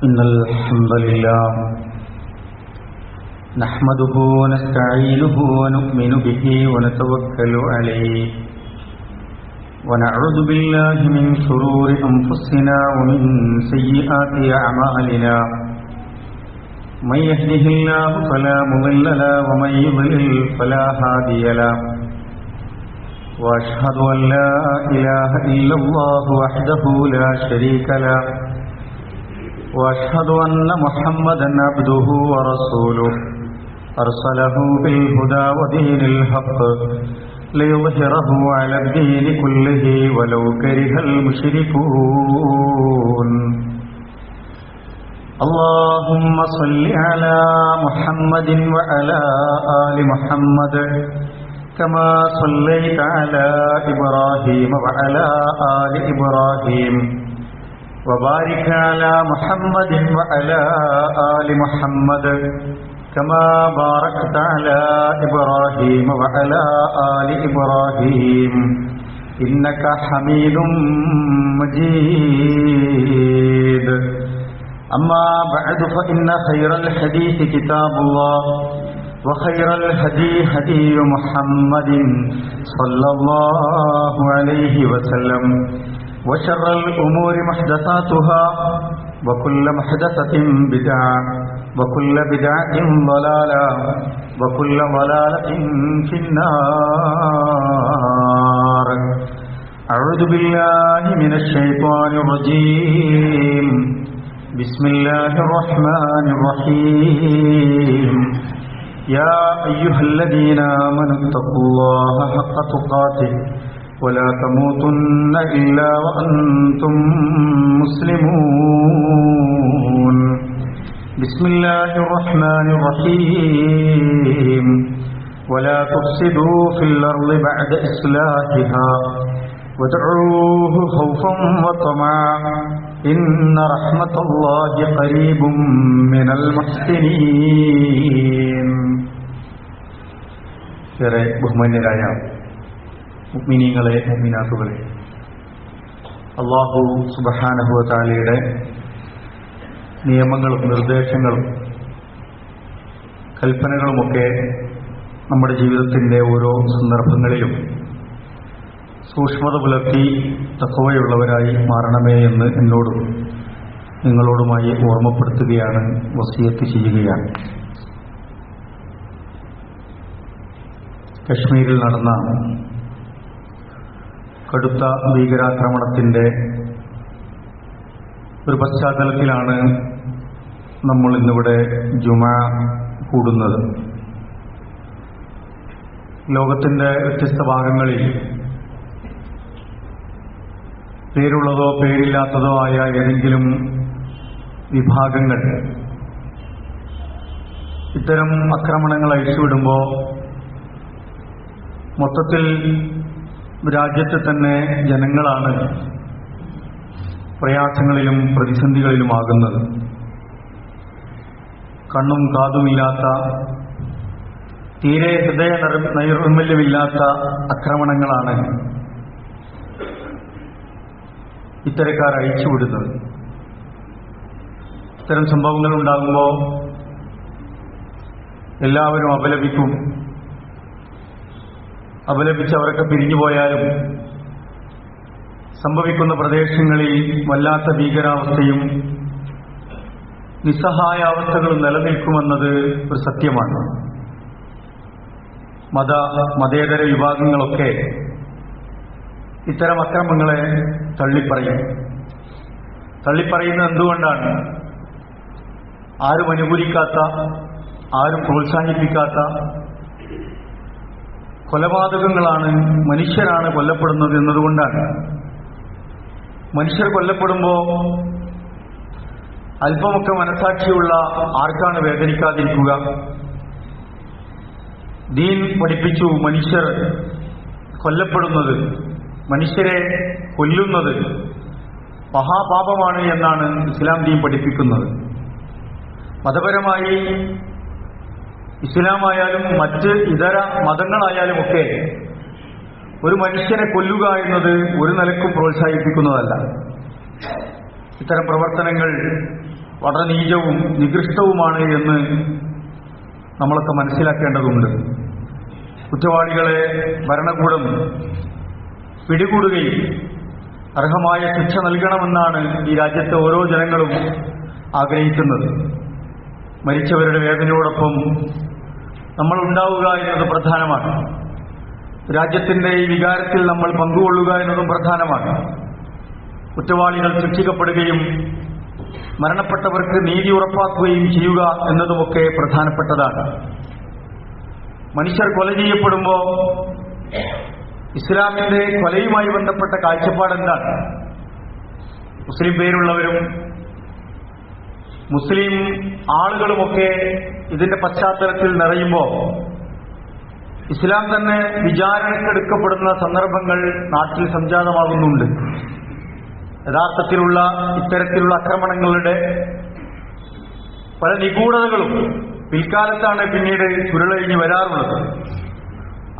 إن الحمد لله نحمده ونستعينه ونؤمن به ونتوكل عليه ونعوذ بالله من شرور أنفسنا ومن سيئات أعمالنا من يهده الله فلا مضل له ومن يضلل فلا هادي له وأشهد أن لا إله إلا الله وحده لا شريك له وأشهد أن محمدا عبده ورسوله أرسله بالهدى ودين الحق ليظهره على الدين كله ولو كره المشركون اللهم صل على محمد وعلى آل محمد كما صليت على إبراهيم وعلى آل إبراهيم وبارك على محمد وعلى آل محمد كما باركت على إبراهيم وعلى آل إبراهيم إنك حميد مجيد أما بعد فإن خير الحديث كتاب الله وخير الهدي هدي محمد صلى الله عليه وسلم وشر الأمور محدثاتها وكل محدثة بدعة وكل بدعة ضلالة وكل ضلالة في النار أعوذ بالله من الشيطان الرجيم بسم الله الرحمن الرحيم يا أيها الذين آمنوا اتقوا الله حق تقاته ولا تموتن إلا وأنتم مسلمون بسم الله الرحمن الرحيم ولا تفسدوا في الأرض بعد إصلاحها وادعوه خوفا وطمعا إن رحمة الله قريب من المحسنين. ഏറെ ബഹുമാന്യരായ മുഅ്മിനീങ്ങളെ മുഅ്മിനാത്തുകളെ, അല്ലാഹു സുബ്ഹാനഹു വ തആലയുടെ നിയമങ്ങളും നിർദ്ദേശങ്ങളും കൽപ്പനകളുമൊക്കെ നമ്മുടെ ജീവിതത്തിൻ്റെ ഓരോ സന്ദർഭങ്ങളിലും സൂക്ഷ്മത പുലർത്തി തഖ്വയുള്ളവരായി മാറണമേ എന്ന് എന്നോടും നിങ്ങളോടുമായി ഓർമ്മപ്പെടുത്തുകയാണ്, വസിയത്ത് ചെയ്യുകയാണ്. കശ്മീരിൽ നടന്ന കടുത്ത ഭീകരാക്രമണത്തിൻ്റെ ഒരു പശ്ചാത്തലത്തിലാണ് നമ്മൾ ഇന്നിവിടെ ജുമാ കൂടുന്നത്. ലോകത്തിൻ്റെ വ്യത്യസ്ത ഭാഗങ്ങളിൽ പേരുള്ളതോ പേരില്ലാത്തതോ ആയ ഏതെങ്കിലും വിഭാഗങ്ങൾ ഇത്തരം ആക്രമണങ്ങൾ അഴിച്ചുവിടുമ്പോൾ മൊത്തത്തിൽ രാജ്യത്തെ തന്നെ ജനങ്ങളാണ് പ്രയാസങ്ങളിലും പ്രതിസന്ധികളിലുമാകുന്നത്. കണ്ണും കാതുമില്ലാത്ത, തീരെ ഹൃദയ നൈർമല്യമില്ലാത്ത ആക്രമണങ്ങളാണ് ഇത്തരക്കാർ അഴിച്ചുവിടുന്നത്. ഇത്തരം സംഭവങ്ങൾ ഉണ്ടാകുമ്പോൾ എല്ലാവരും അപലപിക്കും. അപലപിച്ചവരൊക്കെ പിരിഞ്ഞുപോയാലും സംഭവിക്കുന്ന പ്രദേശങ്ങളിൽ വല്ലാത്ത ഭീകരാവസ്ഥയും നിസ്സഹായാവസ്ഥകളും നിലനിൽക്കുമെന്നത് ഒരു സത്യമാണ്. മതേതര വിഭാഗങ്ങളൊക്കെ ഇത്തരം അക്രമങ്ങളെ തള്ളിപ്പറയുന്നത് എന്തുകൊണ്ടാണ്? ആരും അനുകൂലിക്കാത്ത, ആരും പ്രോത്സാഹിപ്പിക്കാത്ത കൊലപാതകങ്ങളാണ്, മനുഷ്യരാണ് കൊല്ലപ്പെടുന്നത് എന്നതുകൊണ്ടാണ്. മനുഷ്യർ കൊല്ലപ്പെടുമ്പോൾ അല്പമൊക്കെ മനസാക്ഷിയുള്ള ആർക്കാണ് വേദനിക്കാതിരിക്കുക? ദീൻ പഠിപ്പിച്ചു, മനുഷ്യർ കൊല്ലപ്പെടുന്നത്, മനുഷ്യരെ കൊല്ലുന്നത് മഹാപാപമാണ് എന്നാണ് ഇസ്ലാം ദീൻ പഠിപ്പിക്കുന്നത്. മതപരമായി ഇസ്ലാമായാലും മറ്റ് ഇതര മതങ്ങളായാലുമൊക്കെ ഒരു മനുഷ്യനെ കൊല്ലുക എന്നത് ഒരു നിലക്കും പ്രോത്സാഹിപ്പിക്കുന്നതല്ല. ഇത്തരം പ്രവർത്തനങ്ങൾ വളരെ നീചവും നികൃഷ്ടവുമാണ് എന്ന് നമ്മളൊക്കെ മനസ്സിലാക്കേണ്ടതുണ്ട്. കുറ്റവാളികളെ ഭരണകൂടം പിടികൂടുകയും അർഹമായ ശിക്ഷ നൽകണമെന്നാണ് ഈ രാജ്യത്തെ ഓരോ ജനങ്ങളും ആഗ്രഹിക്കുന്നത്. മരിച്ചവരുടെ വേദനയോടൊപ്പം നമ്മൾ ഉണ്ടാവുക എന്നത് പ്രധാനമാണ്. രാജ്യത്തിന്റെ ഈ വികാരത്തിൽ നമ്മൾ പങ്കുകൊള്ളുക എന്നതും പ്രധാനമാണ്. കുറ്റവാളികൾ ശിക്ഷിക്കപ്പെടുകയും മരണപ്പെട്ടവർക്ക് നീതി ഉറപ്പാക്കുകയും ചെയ്യുക എന്നതുമൊക്കെ പ്രധാനപ്പെട്ടതാണ്. മനുഷ്യർ കൊല ചെയ്യപ്പെടുമ്പോൾ ഇസ്ലാമിന്റെ കൊലയുമായി ബന്ധപ്പെട്ട കാഴ്ചപ്പാടെന്താണ്? മുസ്ലിം പേരുള്ളവരും മുസ്ലിം ആളുകളുമൊക്കെ ഇതിന്റെ പശ്ചാത്തലത്തിൽ നിറയുമ്പോൾ ഇസ്ലാം തന്നെ വിചാരണക്കെടുക്കപ്പെടുന്ന സന്ദർഭങ്ങൾ നാട്ടിൽ സംജാതമാകുന്നുണ്ട്. യഥാർത്ഥത്തിലുള്ള ഇത്തരത്തിലുള്ള ആക്രമണങ്ങളുടെ പല നിഗൂഢതകളും പിൽക്കാലത്താണ് പിന്നീട് ചുരുളഴിഞ്ഞ് വരാറുള്ളത്.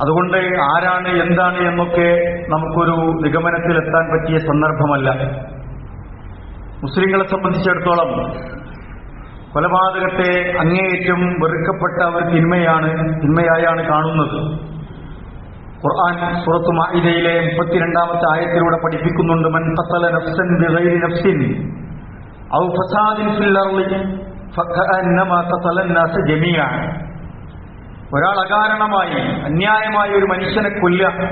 അതുകൊണ്ട് ആരാണ് എന്താണ് എന്നൊക്കെ നമുക്കൊരു നിഗമനത്തിലെത്താൻ പറ്റിയ സന്ദർഭമല്ല. മുസ്ലിങ്ങളെ സംബന്ധിച്ചിടത്തോളം കൊലപാതകത്തെ അങ്ങേയറ്റം വെറുക്കപ്പെട്ട ഒരു തിന്മയായാണ് കാണുന്നത്. ഖുർആൻ സൂറത്ത് മാഇദയിലെ 32-ാമത്തെ ആയത്തിലൂടെ പഠിപ്പിക്കുന്നുണ്ട്, മൻ ഖതല നഫ്സൻ ബിഗൈരി നഫ്സിൻ ഔ ഫസാദിൻ ഫിൽ അർളി ഫകഅന്നമാ ഖതല അന്നാസ ജമീഅ. ഒരാൾ അകാരണമായി അന്യായമായി ഒരു മനുഷ്യനെ കൊല്ലുക,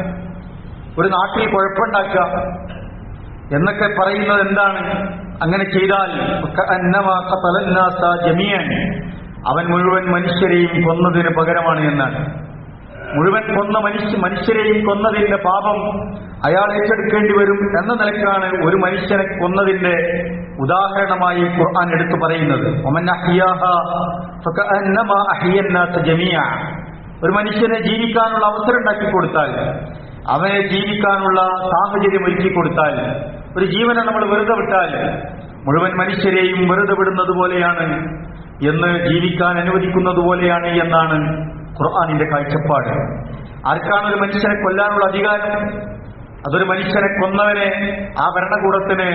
ഒരു നാട്ടിൽ കുഴപ്പമുണ്ടാക്കുക എന്നൊക്കെ പറയുന്നത് എന്താണ്? അങ്ങനെ ചെയ്താൽ ഫകഅന്നമാ ഖതല അന്നാസ ജമീഅൻ, അവൻ മുഴുവൻ മനുഷ്യരെയും കൊന്നതിന് പകരമാണ് എന്നാണ്. മുഴുവൻ കൊന്ന മനുഷ്യരെയും കൊന്നതിന്റെ പാപം അയാൾ ഏറ്റെടുക്കേണ്ടി വരും എന്ന നിലക്കാണ് ഒരു മനുഷ്യനെ കൊന്നതിന്റെ ഉദാഹരണമായി ഖുർആൻ എടുത്തു പറയുന്നത്. വമൻ അഹ്യാഹാ ഫകഅന്നമാ അഹ്യന്നാസ ജമീഅ. ഒരു മനുഷ്യനെ ജീവിക്കാനുള്ള അവസരം ഉണ്ടാക്കി കൊടുത്താൽ, അവനെ ജീവിക്കാനുള്ള സാഹചര്യം ഒരുക്കി കൊടുത്താൽ, ഒരു ജീവനെ നമ്മൾ വെറുതെ വിട്ടാൽ മുഴുവൻ മനുഷ്യരെയും വെറുതെ വിടുന്നത് പോലെയാണ് എന്ന്, ജീവിക്കാൻ അനുവദിക്കുന്നത് പോലെയാണ് എന്നാണ് ഖുർആനിന്റെ കാഴ്ചപ്പാട്. ആർക്കാണ് ഒരു മനുഷ്യനെ കൊല്ലാനുള്ള അധികാരം? അതൊരു മനുഷ്യനെ കൊന്നവനെ ആ ഭരണകൂടത്തിന്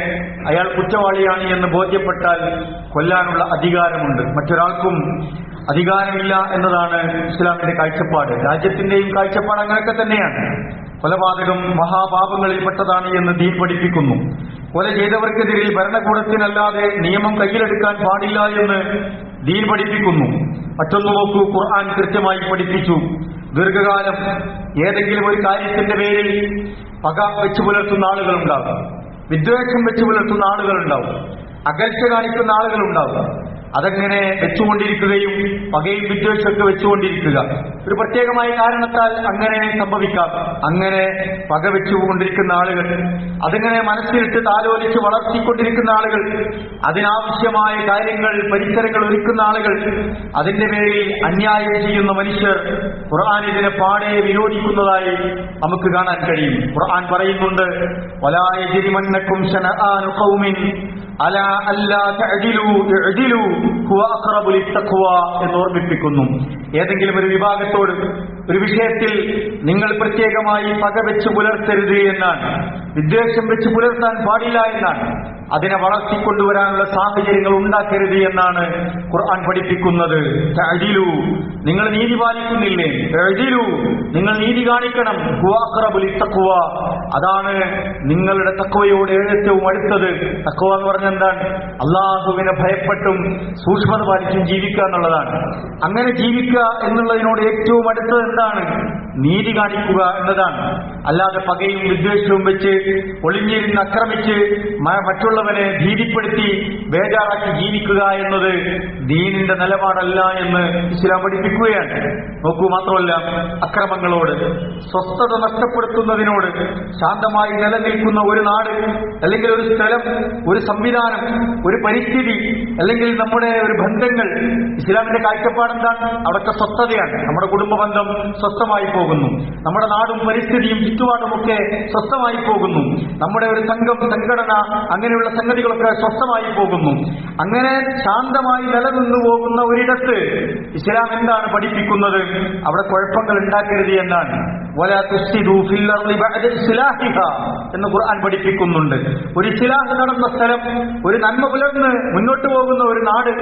അയാൾ കുറ്റവാളിയാണ് എന്ന് ബോധ്യപ്പെട്ടാൽ കൊല്ലാനുള്ള അധികാരമുണ്ട്. മറ്റൊരാൾക്കും അധികാരമില്ല എന്നതാണ് ഇസ്ലാമിന്റെ കാഴ്ചപ്പാട്. രാജ്യത്തിന്റെയും കാഴ്ചപ്പാട് അങ്ങനെയൊക്കെ തന്നെയാണ്. കൊലപാതകം മഹാപാപങ്ങളിൽപ്പെട്ടതാണ് എന്ന് ദീൻ പഠിപ്പിക്കുന്നു. കൊല ചെയ്തവർക്കെതിരെ ഭരണകൂടത്തിനല്ലാതെ നിയമം കയ്യിലെടുക്കാൻ പാടില്ല എന്ന് ദീൻ പഠിപ്പിക്കുന്നു. മറ്റൊന്നു നോക്കൂ, ഖുർആൻ കൃത്യമായി പഠിപ്പിച്ചു, ദീർഘകാലം ഏതെങ്കിലും ഒരു കാര്യത്തിന്റെ പേരിൽ പക വെച്ചു പുലർത്തുന്ന ആളുകളുണ്ടാവും, വിദ്വേഷം വെച്ചു പുലർത്തുന്ന ആളുകളുണ്ടാവും, അകൽച്ച കാണിക്കുന്ന ആളുകളുണ്ടാവും. അതെങ്ങനെ വെച്ചുകൊണ്ടിരിക്കുകയും പകയും വിദ്വേഷമൊക്കെ വെച്ചുകൊണ്ടിരിക്കുക, ഒരു പ്രത്യേകമായ കാരണത്താൽ അങ്ങനെ സംഭവിക്കാം. അങ്ങനെ പക വെച്ചുകൊണ്ടിരിക്കുന്ന ആളുകൾ, അതിങ്ങനെ മനസ്സിലിട്ട് താലോലിച്ച് വളർത്തിക്കൊണ്ടിരിക്കുന്ന ആളുകൾ, അതിനാവശ്യമായ കാര്യങ്ങൾ പരിസരങ്ങൾ ഒരുക്കുന്ന ആളുകൾ, അതിന്റെ പേരിൽ അന്യായം ചെയ്യുന്ന മനുഷ്യർ, ഖുർആൻ ഇതിനെ പാടെ വിരോധിക്കുന്നതായി നമുക്ക് കാണാൻ കഴിയും. ഖുർആൻ പറയുന്നുണ്ട്, വലാ യജ്രിമന്നകും ശനആനു ഖൗമിൻ അലാ അല്ലാ തഅദിലു ഇഅദിലു ഹുവ അഖറബു ലിത്തഖ്വ എന്ന് ഓർമ്മിപ്പിക്കുന്നു. ഏതെങ്കിലും ഒരു വിഭാഗത്തോട് ഒരു വിഷയത്തിൽ നിങ്ങൾ പ്രത്യേകമായി പക വെച്ച് പുലർത്തരുത് എന്നാണ്, വിദ്വേഷം വെച്ച് പുലർത്താൻ പാടില്ല എന്നാണ്, അതിനെ വളർത്തിക്കൊണ്ടുവരാനുള്ള സാഹചര്യങ്ങൾ ഉണ്ടാക്കരുത് എന്നാണ് ഖുർആൻ പഠിപ്പിക്കുന്നത്. തഅദിലു, നിങ്ങൾ നീതി പാലിക്കുന്നില്ലേ? തഅദിലു, നിങ്ങൾ നീതി കാണിക്കണം. ഹുവ അഖറബു ലിത്തഖ്വ, അതാണ് നിങ്ങളുടെ തഖ്വയോട് ഏറ്റവും അടുത്തത്. തഖ്വ എന്ന് പറഞ്ഞാൽ എന്താണ്? അല്ലാഹുവിനെ ഭയപ്പെട്ടും സൂക്ഷ്മത പാലിച്ചും ജീവിക്കുക എന്നുള്ളതാണ്. അങ്ങനെ ജീവിക്കുക എന്നുള്ളതിനോട് ഏറ്റവും അടുത്തത് എന്താണ്? നീതി കാണിക്കുക എന്നതാണ്. അല്ലാതെ പകയും വിദ്വേഷവും വെച്ച് ഒളിഞ്ഞിരുന്ന് ആക്രമിച്ച് മറ്റുള്ളവനെ ഭീതിപ്പെടുത്തി ബേജാറാക്കി ജീവിക്കുക എന്നത് ദീനിന്റെ നിലപാടല്ല എന്ന് ഇസ്ലാം പഠിപ്പിക്കുകയാണ്. നോക്കൂ, മാത്രമല്ല അക്രമങ്ങളോട്, സ്വസ്ഥത നഷ്ടപ്പെടുത്തുന്നതിനോട് ശാന്തമായി നിലനിൽക്കുന്ന ഒരു നാട് അല്ലെങ്കിൽ ഒരു സ്ഥലം, ഒരു സംവിധാനം, ഒരു പരിസ്ഥിതി അല്ലെങ്കിൽ നമ്മുടെ ഒരു ബന്ധങ്ങൾ, ഇസ്ലാമിന്റെ കാഴ്ചപ്പാടെന്താണ്? അവിടുത്തെ സ്വസ്ഥതയാണ്. നമ്മുടെ കുടുംബ ബന്ധം സ്വസ്ഥമായി പോകുന്നു, നമ്മുടെ നാടും പരിസ്ഥിതിയും ചുറ്റുപാടുമൊക്കെ സ്വസ്ഥമായി പോകുന്നു. നമ്മുടെ ഒരു സംഘടന, അങ്ങനെയുള്ള സംഗതികളൊക്കെ സ്വസ്ഥമായി പോകുന്നു. അങ്ങനെ ശാന്തമായി നിലനിന്നു പോകുന്ന ഒരിടത്ത് ഇസ്ലാം എന്താണ് പഠിപ്പിക്കുന്നത്? അവിടെ കുഴപ്പങ്ങൾ ഉണ്ടാക്കരുത് എന്നാണ്. വലാ തുഫ്സിദൂ ഫിൽ അർളി ബഅദ ഇസ്ലാഹിഹാ എന്ന് ഖുർആൻ പഠിപ്പിക്കുന്നുണ്ട്. ഒരു ഇസ്ലാഹ് നടന്ന സ്ഥലം, ഒരു നന്മ പുലർന്ന് മുന്നോട്ട് പോകുന്ന ഒരു നാട്,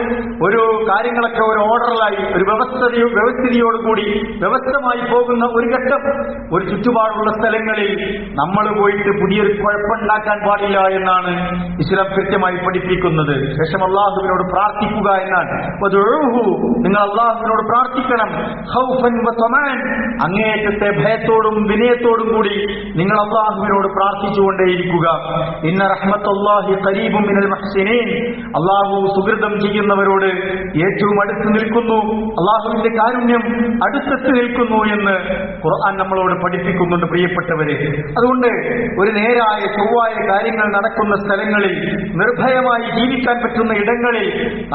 ഒരു കാര്യങ്ങളൊക്കെ ഒരു ഓർഡറിലായി, ഒരു വ്യവസ്ഥിതിയോടുകൂടി വ്യവസ്ഥമായി പോകുന്ന ഒരു ഘട്ടം, ഒരു ചുറ്റുപാടുള്ള സ്ഥലങ്ങളിൽ നമ്മൾ പോയിട്ട് പുതിയൊരു കുഴപ്പമുണ്ടാക്കാൻ പാടില്ല എന്നാണ് ഇസ്ലാം കൃത്യമായി പഠിപ്പിക്കുന്നത്. ശേഷം അള്ളാഹുവിനോട് പ്രാർത്ഥിക്കുക എന്നാണ്. നിങ്ങൾ അള്ളാഹുവിനോട് പ്രാർത്ഥിക്കണം. ഖൗഫൻ വതമഅൻ, അങ്ങേയറ്റത്തെ ഭയത്തോടും വിനയത്തോടും കൂടി നിങ്ങൾ അള്ളാഹുവിനോട് പ്രാർത്ഥിച്ചുകൊണ്ടേയിരിക്കുക. ഇന്ന റഹ്മത്തുല്ലാഹി ഖരീബും മിനൽ മുഹ്സിനീൻ, അള്ളാഹു സുഹൃതം ചെയ്യുന്നവരോട് ഏറ്റവും അടുത്ത് നിൽക്കുന്നു, അള്ളാഹുവിന്റെ കാരുണ്യം അടുത്തെത്തി നിൽക്കുന്നു എന്ന് ഖുർആൻ നമ്മളോട് പഠിപ്പിക്കുന്നുണ്ട്. പ്രിയപ്പെട്ടവരെ, അതുകൊണ്ട് ഒരു നേരായ ചൊവ്വായ കാര്യങ്ങൾ നടക്കുന്ന സ്ഥലങ്ങളിൽ, നിർഭയമായി ജീവിക്കാൻ പറ്റുന്ന ഇടങ്ങളിൽ,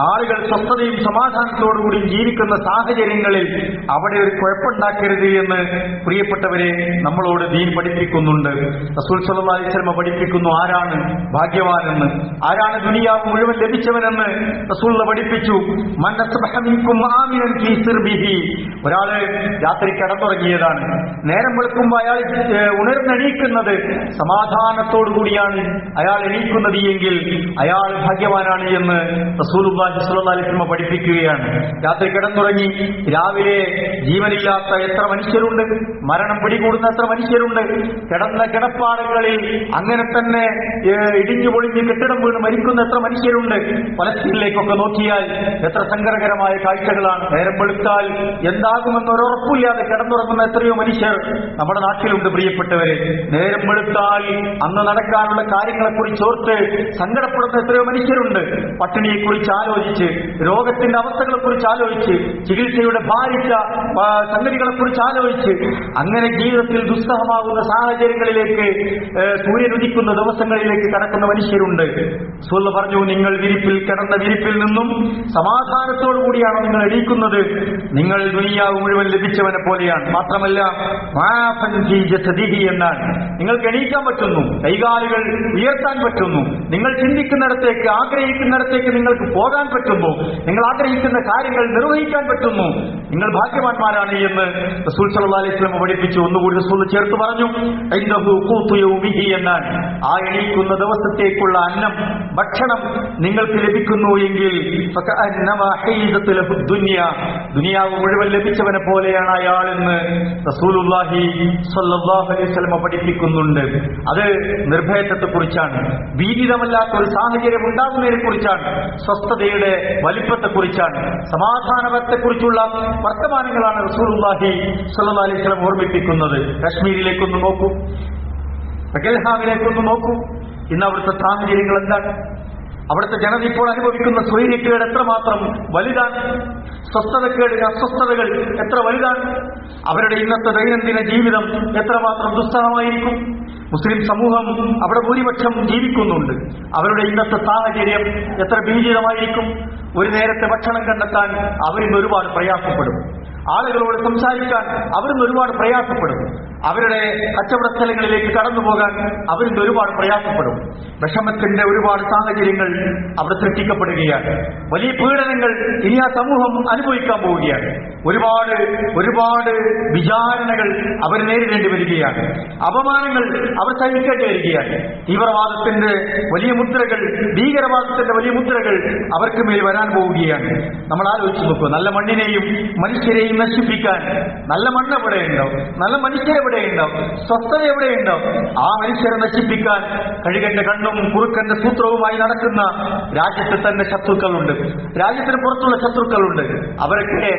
ആളുകൾ സ്വസ്ഥതയും സമാധാനത്തോടുകൂടി ജീവിക്കുന്ന സാഹചര്യങ്ങളിൽ അവിടെ ഒരു കുഴപ്പമുണ്ടാക്കരുത് എന്ന് പ്രിയപ്പെട്ടവരെ നമ്മളോട് ദീൻ പഠിപ്പിക്കുന്നുണ്ട്. റസൂൽ സല്ലല്ലാഹു അലൈഹി വസല്ലം പഠിപ്പിക്കുന്നു ആരാണ് ഭാഗ്യവാനെന്ന്, ആരാണ് ദുനിയാവ് മുഴുവൻ ലഭിച്ചവനെന്ന് റസൂൽ പഠിപ്പിച്ചു. മൻ അസ്ബഹ മിൻകും ആമിനൻ ഫീ സിർബിഹി, ഒരാള് രാത്രി കിടന്നുറങ്ങിയതാണ്, നേരം വെളുക്കുമ്പോൾ അയാൾ ഉണർന്നെണീക്കുന്നത് സമാധാനത്തോടു കൂടിയാണ് അയാൾ എണീക്കുന്നത് എങ്കിൽ അയാൾ ഭാഗ്യവാനാണ് എന്ന് റസൂലുള്ളാഹി സ്വല്ലല്ലാഹു അലൈഹി വസല്ലം പഠിപ്പിക്കുകയാണ്. രാത്രി കിടന്നുറങ്ങി രാവിലെ ജീവനില്ലാത്ത എത്ര മനുഷ്യരുണ്ട്, മരണം പിടികൂടുന്ന എത്ര മനുഷ്യരുണ്ട്, കിടന്ന കിടപ്പാടങ്ങളിൽ അങ്ങനെ തന്നെ ഇടിഞ്ഞു പൊളിഞ്ഞ് കെട്ടിടം വീണ് മരിക്കുന്ന എത്ര മനുഷ്യരുണ്ട്. പലസ്തീനിലേക്കൊക്കെ നോക്കിയാൽ എത്ര സങ്കടകരമായ കാഴ്ചകളാണ്. നേരം വെളുത്താൽ എന്താകുമെന്ന് ഒരുറപ്പില്ലാതെ കിടന്നുറങ്ങുന്ന എത്രയോ മനുഷ്യർ നമ്മുടെ നാട്ടിലുണ്ട്. പ്രിയപ്പെട്ടവരെ, നേരം വെളുത്താൽ അന്ന് നടക്കാനുള്ള കാര്യങ്ങളെക്കുറിച്ച് ഓർത്ത് സങ്കടപ്പെടുന്ന എത്രയോ മനുഷ്യരുണ്ട്. പട്ടിണിയെക്കുറിച്ച് ആലോചിച്ച്, രോഗത്തിന്റെ അവസ്ഥകളെക്കുറിച്ച് ആലോചിച്ച്, ചികിത്സയുടെ ഭാരിച്ച സംഗതികളെക്കുറിച്ച് ആലോചിച്ച്, അങ്ങനെ ജീവിതത്തിൽ ദുസ്സഹമാകുന്ന സാഹചര്യങ്ങളിലേക്ക്, സൂര്യൻ ഉദിക്കുന്ന ദിവസങ്ങളിലേക്ക് കടക്കുന്ന മനുഷ്യരുണ്ട്. റസൂൽ പറഞ്ഞു, നിങ്ങൾ കിടന്ന വിരിപ്പിൽ നിന്നും സമാധാനത്തോടു കൂടിയാണ് നിങ്ങൾ എണീക്കുന്നത്, നിങ്ങൾ ദുനിയാവ് മുഴുവൻ ലഭിച്ചവനെ പോലെയാണ്. മാത്രമല്ല എന്നാണ്, നിങ്ങൾക്ക് എണീക്കാൻ പറ്റുന്നു, കൈകാലുകൾ ഉയർത്താൻ പറ്റുന്നു, നിങ്ങൾ ചിന്തിക്കുന്നിടത്തേക്ക്, ആഗ്രഹിക്കുന്നിടത്തേക്ക് നിങ്ങൾക്ക് പോകാൻ പറ്റുന്നു, നിങ്ങൾ ആഗ്രഹിക്കുന്ന കാര്യങ്ങൾ നിർവഹിക്കാൻ പറ്റുന്നു, നിങ്ങൾ ഭാഗ്യവാന്മാരാണ് എന്ന് റസൂൽ സല്ലല്ലാഹു അലൈഹി വസല്ലം പഠിപ്പിച്ചു. ഒന്നുകൂടി റസൂൽ ചേർത്ത് പറഞ്ഞു, ഇന്നഹു ഖൂതു യൗമിഹി എന്നാണ്, ആ എണീക്കുന്ന ദിവസത്തേക്കുള്ള അന്നം, ഭക്ഷണം നിങ്ങൾക്ക് ലഭിക്കുന്നു എങ്കിൽ ദുനിയാവ് മുഴുവൻ ലഭിച്ചവനെ പോലെയാണ് അയാളെന്ന് റസൂലുള്ളാഹി സ്വല്ലല്ലാഹു അലൈഹി വസല്ലം പഠിപ്പിക്കുന്നുണ്ട്. അത് നിർഭയത്വത്തെ കുറിച്ചാണ്, ഭീതിതമല്ലാത്ത ഒരു സാഹചര്യം ഉണ്ടാകുന്നതിനെ കുറിച്ചാണ്, സ്വസ്ഥതയുടെ വലിപ്പത്തെ കുറിച്ചാണ്, സമാധാനത്തെ കുറിച്ചുള്ള വർത്തമാനങ്ങളാണ് റസൂലുള്ളാഹി സ്വല്ലല്ലാഹു അലൈഹി വസല്ലം ഓർമ്മിപ്പിക്കുന്നത്. കശ്മീരിലേക്കൊന്ന് നോക്കൂ, പഹൽഗാമിലേക്കൊന്ന് നോക്കൂ. ഇന്ന് അവിടുത്തെ സാഹചര്യങ്ങൾ എന്താണ്? അവിടുത്തെ ജനത ഇപ്പോൾ അനുഭവിക്കുന്ന സ്വൈര്യക്കേട് എത്രമാത്രം വലുതാണ്, സ്വസ്ഥതക്കേട്, അസ്വസ്ഥതകൾ എത്ര വലുതാണ്, അവരുടെ ഇന്നത്തെ ദൈനംദിന ജീവിതം എത്രമാത്രം ദുസ്സഹമായിരിക്കും. മുസ്ലിം സമൂഹം അവിടെ ഭൂരിപക്ഷം ജീവിക്കുന്നുണ്ട്, അവരുടെ ഇന്നത്തെ സാഹചര്യം എത്ര ഭീതിതമായിരിക്കും. ഒരു നേരത്തെ ഭക്ഷണം കണ്ടെത്താൻ അവരിന്ന് ഒരുപാട് പ്രയാസപ്പെടും, ആളുകളോട് സംസാരിക്കാൻ അവരിന്ന് ഒരുപാട് പ്രയാസപ്പെടും, അവരുടെ കച്ചവട സ്ഥലങ്ങളിലേക്ക് കടന്നു പോകാൻ അവരിന്ന് ഒരുപാട് പ്രയാസപ്പെടും. വിഷമത്തിന്റെ ഒരുപാട് സാഹചര്യങ്ങൾ അവിടെ സൃഷ്ടിക്കപ്പെടുകയാണ്. വലിയ പീഡനങ്ങൾ ഇനി ആ സമൂഹം അനുഭവിക്കാൻ പോവുകയാണ്. ഒരുപാട് വിചാരണകൾ അവർ നേരിടേണ്ടി വരികയാണ്, അപമാനങ്ങൾ അവർ സഹിക്കേണ്ടി വരികയാണ്. തീവ്രവാദത്തിന്റെ വലിയ മുദ്രകൾ, ഭീകരവാദത്തിന്റെ വലിയ മുദ്രകൾ അവർക്ക് മേൽ വരാൻ പോവുകയാണ്. നമ്മൾ ആലോചിച്ച് നോക്കുക, നല്ല മണ്ണിനെയും മനുഷ്യരെയും നശിപ്പിക്കാൻ നല്ല മണ്ണ് എവിടെയുണ്ടാവും, നല്ല മനുഷ്യരെവിടെയുണ്ടാവും, സ്വസ്ഥത എവിടെയുണ്ടാവും? ആ മനുഷ്യരെ നശിപ്പിക്കാൻ കഴുകന്റെ കണ്ണും കുറുക്കന്റെ സൂത്രവുമായി നടക്കുന്ന രാജ്യത്ത് തന്നെ ശത്രുക്കളുണ്ട്, രാജ്യത്തിന് പുറത്തുള്ള ശത്രുക്കളുണ്ട്. അവരൊക്കെ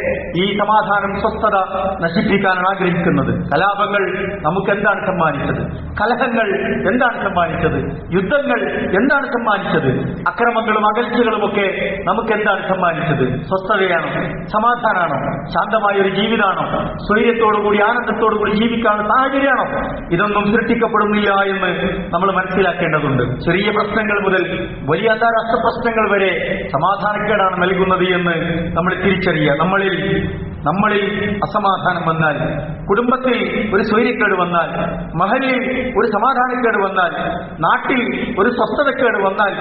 ഈ സമാധാനം, സ്വസ്ഥത നശിപ്പിക്കാനാണ് ആഗ്രഹിക്കുന്നത്. കലാപങ്ങൾ നമുക്ക് എന്താണ് സമ്മാനിച്ചത്? കലഹങ്ങൾ എന്താണ് സമ്മാനിച്ചത്? യുദ്ധങ്ങൾ എന്താണ് സമ്മാനിച്ചത്? അക്രമങ്ങളും അകൽച്ചകളും ഒക്കെ നമുക്ക് എന്താണ് സമ്മാനിച്ചത്? സ്വസ്ഥതയാണോ? സമാധാനമാണോ? ശാന്തമായ ഒരു ജീവിതമാണോ? സ്വൈര്യത്തോടുകൂടി ആനന്ദത്തോടുകൂടി ജീവിക്കാനുള്ള സാഹചര്യമാണോ? ഇതൊന്നും സൃഷ്ടിക്കപ്പെടുന്നില്ല എന്ന് നമ്മൾ മനസ്സിലാക്കേണ്ടതുണ്ട്. ചെറിയ പ്രശ്നങ്ങൾ മുതൽ വലിയ അന്താരാഷ്ട്ര പ്രശ്നങ്ങൾ വരെ സമാധാനക്കേടാണ് നൽകുന്നത് എന്ന് നമ്മൾ തിരിച്ചറിയുക. നമ്മളിൽ നമ്മളിൽ അസമാധാനം വന്നാൽ, കുടുംബത്തിൽ ഒരു സ്വൈര്യക്കേട് വന്നാൽ, മഹലിൽ ഒരു സമാധാനക്കേട് വന്നാൽ, നാട്ടിൽ ഒരു സ്വസ്ഥതക്കേട് വന്നാൽ,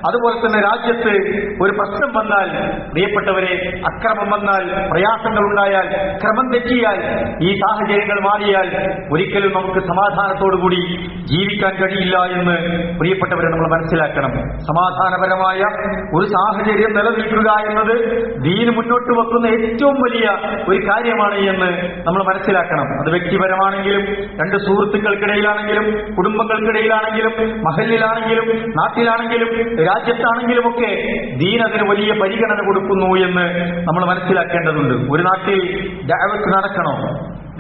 അതുപോലെ തന്നെ രാജ്യത്ത് ഒരു പ്രശ്നം വന്നാൽ, പ്രിയപ്പെട്ടവരെ, അക്രമം വന്നാൽ, പ്രയാസങ്ങൾ ഉണ്ടായാൽ, ക്രമം തെറ്റിയാൽ, ഈ സാഹചര്യങ്ങൾ മാറിയാൽ ഒരിക്കലും നമുക്ക് സമാധാനത്തോടുകൂടി ജീവിക്കാൻ കഴിയില്ല എന്ന് പ്രിയപ്പെട്ടവരെ നമ്മൾ മനസ്സിലാക്കണം. സമാധാനപരമായ ഒരു സാഹചര്യം നിലനിൽക്കുക എന്നത് ദീന് മുന്നോട്ട് വെക്കുന്ന ഏറ്റവും വലിയ ഒരു കാര്യമാണ് എന്ന് നമ്മൾ മനസ്സിലാക്കണം. അത് വ്യക്തിപരമാണെങ്കിലും, രണ്ട് സുഹൃത്തുക്കൾക്കിടയിലാണെങ്കിലും, കുടുംബങ്ങൾക്കിടയിലാണെങ്കിലും, മഹലിലാണെങ്കിലും, നാട്ടിലാണെങ്കിലും, രാജ്യത്താണെങ്കിലും ഒക്കെ ദീൻ അതിന് വലിയ പരിഗണന കൊടുക്കുന്നു എന്ന് നമ്മൾ മനസ്സിലാക്കേണ്ടതുണ്ട്. ഒരു നാട്ടിൽ ദഅവത്ത് നടക്കണം,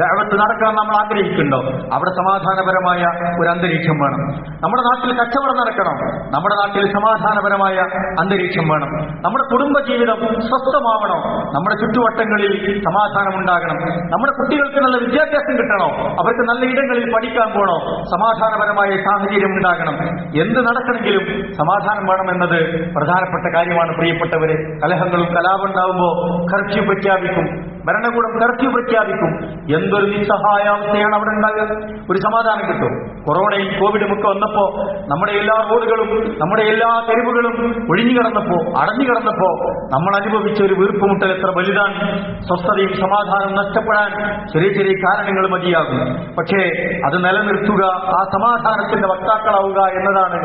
ദഅവത്ത് നടക്കണം നമ്മൾ ആഗ്രഹിക്കുന്നുണ്ടോ? അവിടെ സമാധാനപരമായ ഒരു അന്തരീക്ഷം വേണം. നമ്മുടെ നാട്ടിൽ കച്ചവടം നടക്കണം, നമ്മുടെ നാട്ടിൽ സമാധാനപരമായ അന്തരീക്ഷം വേണം. നമ്മുടെ കുടുംബജീവിതം സ്വസ്ഥമാവണം, നമ്മുടെ ചുറ്റുവട്ടങ്ങളിൽ സമാധാനം ഉണ്ടാകണം. നമ്മുടെ കുട്ടികൾക്ക് നല്ല വിദ്യാഭ്യാസം കിട്ടണോ, അവർക്ക് നല്ല ഇടങ്ങളിൽ പഠിക്കാൻ പോകണോ, സമാധാനപരമായ സാഹചര്യം ഉണ്ടാകണം. എന്ത് നടക്കണമെങ്കിലും സമാധാനം വേണമെന്നത് പ്രധാനപ്പെട്ട കാര്യമാണ് പ്രിയപ്പെട്ടവരെ. കലഹങ്ങളും കലാപം ഉണ്ടാവുമ്പോൾ കർഫ്യൂ പ്രഖ്യാപിക്കും, ഭരണകൂടം കർഫ്യൂ പ്രഖ്യാപിക്കും. എന്തൊരു നിസ്സഹായാവസ്ഥയാണ് അവിടെ ഉണ്ടാകുക. ഒരു സമാധാനം കിട്ടും. കൊറോണയും കോവിഡും ഒക്കെ വന്നപ്പോ നമ്മുടെ എല്ലാ റോഡുകളും, നമ്മുടെ എല്ലാ തെരുവുകളും ഒഴിഞ്ഞു കിടന്നപ്പോ, അടഞ്ഞു കിടന്നപ്പോ നമ്മൾ അനുഭവിച്ച ഒരു വീർപ്പുമുട്ടൽ എത്ര വലുതാണ്. സ്വസ്ഥതയും സമാധാനം നഷ്ടപ്പെടാൻ ചെറിയ ചെറിയ കാരണങ്ങൾ മതിയാകും. പക്ഷേ അത് നിലനിർത്തുക, ആ സമാധാനത്തിന്റെ വക്താക്കളാവുക എന്നതാണ്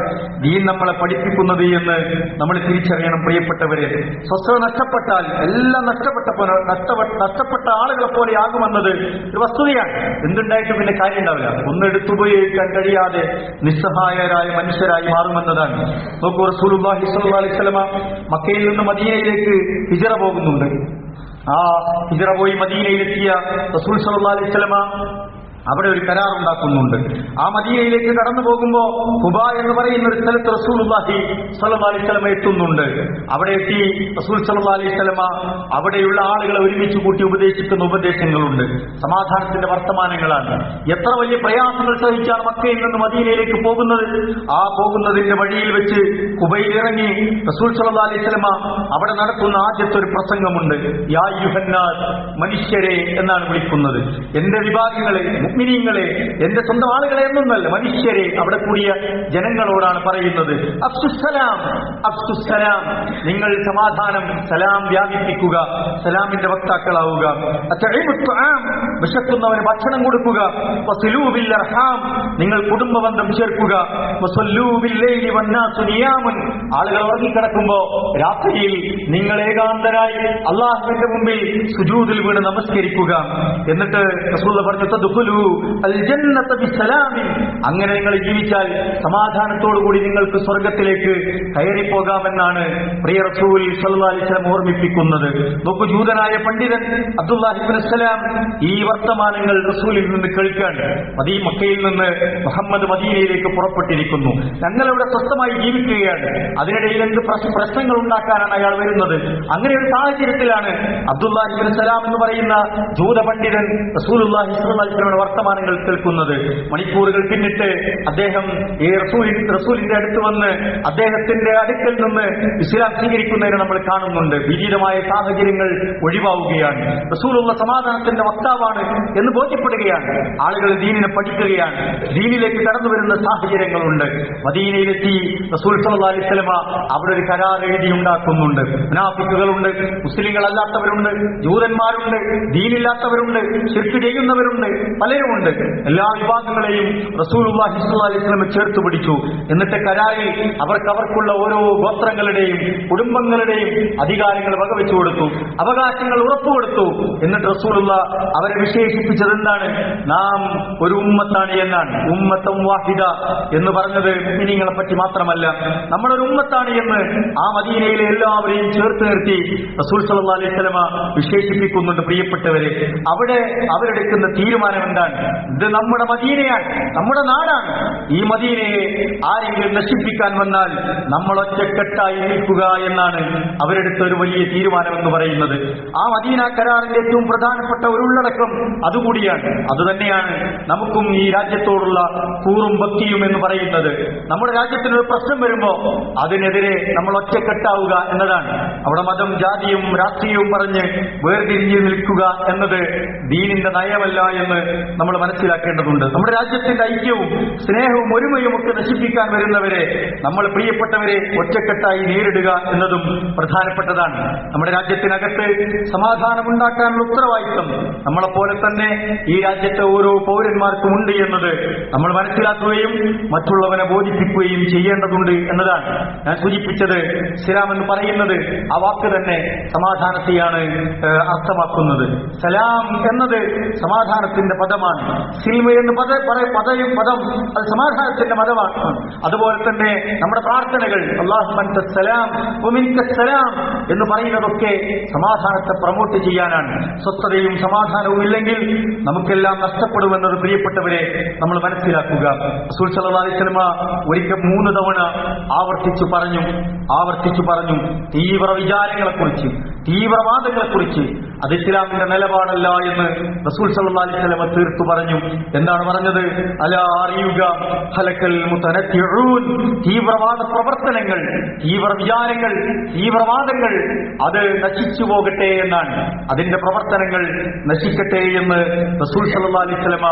ദീൻ നമ്മളെ പഠിപ്പിക്കുന്നത് എന്ന് നമ്മൾ തിരിച്ചറിയണം പ്രിയപ്പെട്ടവരെ. സ്വസ്ഥത നഷ്ടപ്പെട്ടാൽ എല്ലാം നഷ്ടപ്പെട്ട ആളുകളെ പോലെ ആകുമെന്നത് ഒരു വസ്തുതയാണ്. എന്തുണ്ടായിട്ടും പിന്നെ കാര്യം ഉണ്ടാവില്ല. ഒന്നും എടുത്തുപയോഗിക്കാൻ കഴിയാതെ നിസ്സഹായരായ മനുഷ്യരായി മാറുമെന്നതാണ്. നോക്കൂ, റസൂലുള്ളാഹി സ്വല്ലല്ലാഹു അലൈഹി വസല്ലമ മക്കയിൽ നിന്ന് മദീനയിലേക്ക് ഹിജ്റ പോകുന്നുണ്ട്. ആ ഹിജ്റ പോയി മദീനയിലെത്തിയ റസൂൽ സ്വല്ലല്ലാഹു അലൈഹി വസല്ലമ അവിടെ ഒരു കരാറുണ്ടാക്കുന്നുണ്ട്. ആ മദീനയിലേക്ക് കടന്നു പോകുമ്പോ ഖുബ എന്ന് പറയുന്ന ഒരു സ്ഥലത്ത് റസൂലുള്ളാഹി സ്വല്ലല്ലാഹു അലൈഹി വസല്ലമ എത്തുന്നുണ്ട്. അവിടെ എത്തി റസൂൽ സ്വല്ലല്ലാഹു അലൈഹി വസല്ലമ അവിടെയുള്ള ആളുകളെ ഒരുമിച്ച് കൂട്ടി ഉപദേശിക്കുന്ന ഉപദേശങ്ങളുണ്ട്. സമാധാനത്തിന്റെ വർത്തമാനങ്ങളാണ്. എത്ര വലിയ പ്രയാസങ്ങൾ സഹിച്ചാണ് മക്കയിൽ നിന്ന് മദീനയിലേക്ക് പോകുന്നത്. ആ പോകുന്നതിന്റെ വഴിയിൽ വെച്ച് ഖുബയിൽ ഇറങ്ങി റസൂൽ സ്വല്ലല്ലാഹു അലൈഹി വസല്ലമ അവിടെ നടത്തുന്ന ആദ്യത്തെ ഒരു പ്രസംഗമുണ്ട്. യാ അയ്യുഹന്നാസ്, മനുഷ്യരെ എന്നാണ് വിളിക്കുന്നത്. എന്റെ വിഭാഗങ്ങളെ, മുഅ്മിനീങ്ങളെ, എന്റെ സ്വന്തം ആളുകളെ എന്നൊന്നല്ല, മനുഷ്യരെ, അവിടെ കൂടിയ ജനങ്ങളോടാണ് പറയുന്നത്. അഫ്സുസ്സലാം, അഫ്സുസ്സലാം, നിങ്ങൾ സമാധാനം, സലാം വ്യാപിപ്പിക്കുക, സലാമിന്റെ വക്താക്കളാവുക. അത്ഇമുത്ത്ആം, വിശക്കുന്നവന് ഭക്ഷണം കൊടുക്കുക. വസിലൂ ബിൽ അർഹാം, നിങ്ങൾ കുടുംബബന്ധം ചേർക്കുക. വസല്ലൂ ബിൽ ലൈലി വന്നാസു നിയാമുൻ, ആളുകൾ ഉറങ്ങിക്കിടക്കുമ്പോ രാത്രിയിൽ നിങ്ങൾ ഏകാന്തരായി അല്ലാഹുവിന്റെ മുമ്പിൽ സുജൂദിൽ വീണ് നമസ്കരിക്കുക. എന്നിട്ട് റസൂലുള്ളാഹി പറഞ്ഞു, തദ്ഖുലൂ അൽ ജന്നത ബിസലാമിൻ, അങ്ങനെ നിങ്ങൾ ജീവിച്ചാൽ സമാധാനത്തോടുകൂടി നിങ്ങൾക്ക് സ്വർഗത്തിലേക്ക് കയറിപ്പോകാമെന്നാണ് പ്രിയ റസൂൽ സ്വല്ലല്ലാഹു അലൈഹി വസല്ലം ഓർമ്മിപ്പിക്കുന്നത്. നോക്കൂ, ജൂതനായ പണ്ഡിതൻ അബ്ദുല്ലാഹി ഇബ്നു സലാം ഈ വർത്തമാനങ്ങൾ റസൂലിൽ നിന്ന് കേൾക്കാൻ മക്കയിൽ നിന്ന് മുഹമ്മദ് മദീനയിലേക്ക് പുറപ്പെട്ടിരിക്കുന്നു. ഞങ്ങളിവിടെ സ്വസ്ഥമായി ജീവിക്കുകയാണ്, അതിനിടയിൽ എന്ത് പ്രശ്നങ്ങൾ ഉണ്ടാക്കാനാണ് അയാൾ വരുന്നത്? അങ്ങനെ ഒരു സാഹചര്യത്തിലാണ് അബ്ദുല്ലാഹി ഇബ്നു സലാം എന്ന് പറയുന്ന ജൂത പണ്ഡിതൻ റസൂലുള്ളാഹി സ്വല്ലല്ലാഹു അലൈഹി വസല്ലമയുടെ വർത്തമാനങ്ങൾ കേൾക്കുന്നത്. മണിക്കൂറുകൾ പിന്നിട്ട് അദ്ദേഹം ഈ റസൂലിന്റെ അടുത്ത് വന്ന് അദ്ദേഹത്തിന്റെ അടുക്കൽ നിന്ന് ഇസ്ലാം സ്വീകരിക്കുന്നതിന് നമ്മൾ കാണുന്നുണ്ട്. വിപരീതമായ സാഹചര്യങ്ങൾ ഒഴിവാവുകയാണ്. റസൂലുള്ള സമാധാനത്തിന്റെ വക്താവാണ് എന്ന് ബോധ്യപ്പെടുകയാണ്. ആളുകൾ ദീനിനെ പഠിക്കുകയാണ്. ദീനിലേക്ക് കടന്നു വരുന്ന സാഹചര്യങ്ങളുണ്ട്. മദീനയിലെത്തി റസൂൽ സ്വല്ലല്ലാഹു അലൈഹി വസല്ലമ അവിടെ ഒരു കരാർ എഴുതി ഉണ്ടാക്കുന്നുണ്ട്. മുനാഫിക്കുകളുണ്ട്, മുസ്ലിങ്ങളല്ലാത്തവരുണ്ട്, ജൂതന്മാരുണ്ട്, ദീനില്ലാത്തവരുണ്ട്, ശിർക്ക് ചെയ്യുന്നവരുണ്ട്, പലരുമുണ്ട്. എല്ലാ വിഭാഗങ്ങളെയും റസൂലുള്ളാഹി സ്വല്ലല്ലാഹു അലൈഹി വസല്ലം ചേർത്ത് പിടിച്ചു. എന്നിട്ട് കരാറിൽ അവർക്കുള്ള ഓരോ ഗോത്രങ്ങളുടെയും കുടുംബങ്ങളുടെയും അധികാരങ്ങൾ വകവെച്ചു കൊടുത്തു, അവകാശങ്ങൾ ഉറപ്പുകൊടുത്തു. എന്നിട്ട് റസൂലുള്ള അവരെ വിശേഷിപ്പിച്ചത് എന്താണ്? നാം ഒരു ഉമ്മത്താണ് എന്നാണ്. ഉമ്മത്തും വാഹിദ എന്ന് പറഞ്ഞത് മുഅ്മിനീങ്ങളെ പറ്റി മാത്രമല്ല, നമ്മളൊരു ഉമ്മത്താണ് എന്ന് ആ മദീനയിലെ എല്ലാവരെയും ചേർത്ത് നിർത്തി റസൂൽ സ്വല്ലല്ലാഹു അലൈഹി വസല്ലം വിശേഷിപ്പിക്കുന്നുണ്ട്. പ്രിയപ്പെട്ടവരെ, അവിടെ അവരെടുക്കുന്ന തീരുമാനം എന്താണ്? എന്താണ്? ഇത് നമ്മുടെ മദീനയാണ്, നമ്മുടെ നാടാണ്. ഈ മദീനയെ ആരെങ്കിലും നശിപ്പിക്കാൻ വന്നാൽ നമ്മൾ ഒറ്റക്കെട്ടായി നിൽക്കുക എന്നാണ് അവരെടുത്ത ഒരു വലിയ തീരുമാനമെന്ന് പറയുന്നത്. ആ മദീന കരാറിന്റെ ഏറ്റവും പ്രധാനപ്പെട്ട ഒരു ഉള്ളടക്കം അതുകൂടിയാണ്. അതുതന്നെയാണ് നമുക്കും ഈ രാജ്യത്തോടുള്ള കൂറും ഭക്തിയും എന്ന് പറയുന്നത്. നമ്മുടെ രാജ്യത്തിനൊരു പ്രശ്നം വരുമ്പോ അതിനെതിരെ നമ്മൾ ഒറ്റക്കെട്ടാവുക എന്നതാണ്. അവിടെ മതം, ജാതിയും രാഷ്ട്രീയവും പറഞ്ഞ് വേർതിരിഞ്ഞ് നിൽക്കുക എന്നത് ദീനിന്റെ നയമല്ല എന്ന് നമ്മൾ മനസ്സിലാക്കേണ്ടതുണ്ട്. നമ്മുടെ രാജ്യത്തിന്റെ ഐക്യവും സ്നേഹവും ഒരുമയും ഒക്കെ നശിപ്പിക്കാൻ വരുന്നവരെ, നമ്മൾ പ്രിയപ്പെട്ടവരെ ഒറ്റക്കെട്ടായി നേരിടുക എന്നതും പ്രധാനപ്പെട്ടതാണ്. നമ്മുടെ രാജ്യത്തിനകത്ത് സമാധാനമുണ്ടാക്കാനുള്ള ഉത്തരവാദിത്വം നമ്മളെപ്പോലെ തന്നെ ഈ രാജ്യത്തെ ഓരോ പൗരന്മാർക്കും ഉണ്ട് എന്നത് നമ്മൾ മനസ്സിലാക്കുകയും മറ്റുള്ളവനെ ബോധിപ്പിക്കുകയും ചെയ്യേണ്ടതുണ്ട് എന്നതാണ് ഞാൻ സൂചിപ്പിച്ചത്. ഇസ്ലാം എന്ന് പറയുന്നത് ആ വാക്ക് തന്നെ സമാധാനത്തെയാണ് അർത്ഥമാക്കുന്നത്. സലാം എന്നത് സമാധാനത്തിന്റെ പദമാണ്. സിൽമ എന്ന് പദം അത് സമാധാനത്തിന്റെ മതമാണ്. അതുപോലെ തന്നെ നമ്മുടെ പ്രാർത്ഥനകൾ അല്ലാഹുമ്മ അൻത സലാം വമിൻക സലാം എന്ന് പറയുന്നതൊക്കെ സമാധാനത്തെ പ്രൊമോട്ട് ചെയ്യാനാണ്. സ്വസ്ഥതയും സമാധാനവും ഇല്ലെങ്കിൽ നമുക്കെല്ലാം നഷ്ടപ്പെടുമെന്നത് പ്രിയപ്പെട്ടവരെ നമ്മൾ മനസ്സിലാക്കുക. റസൂൽ സല്ലല്ലാഹു അലൈഹി വസല്ലം ഒരിക്കൽ 3 തവണ ആവർത്തിച്ചു പറഞ്ഞു തീവ്ര വിചാരങ്ങളെക്കുറിച്ച്, തീവ്രവാദങ്ങളെക്കുറിച്ച്. അത് ഇസ്ലാമിന്റെ നിലപാടല്ല എന്ന് റസൂൽ സല്ലല്ലാഹു അലൈഹി വസല്ലം തീർത്തു പറഞ്ഞു. എന്താണ് പറഞ്ഞത്? അലാ അറിയുക, ഹലക്കൽ മുതനത്തിഊൻ, തീവ്രവാദ പ്രവർത്തനങ്ങൾ, തീവ്ര വിചാരങ്ങൾ, തീവ്രവാദങ്ങൾ അത് നശിച്ചു പോകട്ടെ എന്നാണ്. അതിന്റെ പ്രവർത്തനങ്ങൾ നശിക്കട്ടെ എന്ന് റസൂൽ സല്ലല്ലാഹു അലൈഹി വസല്ലം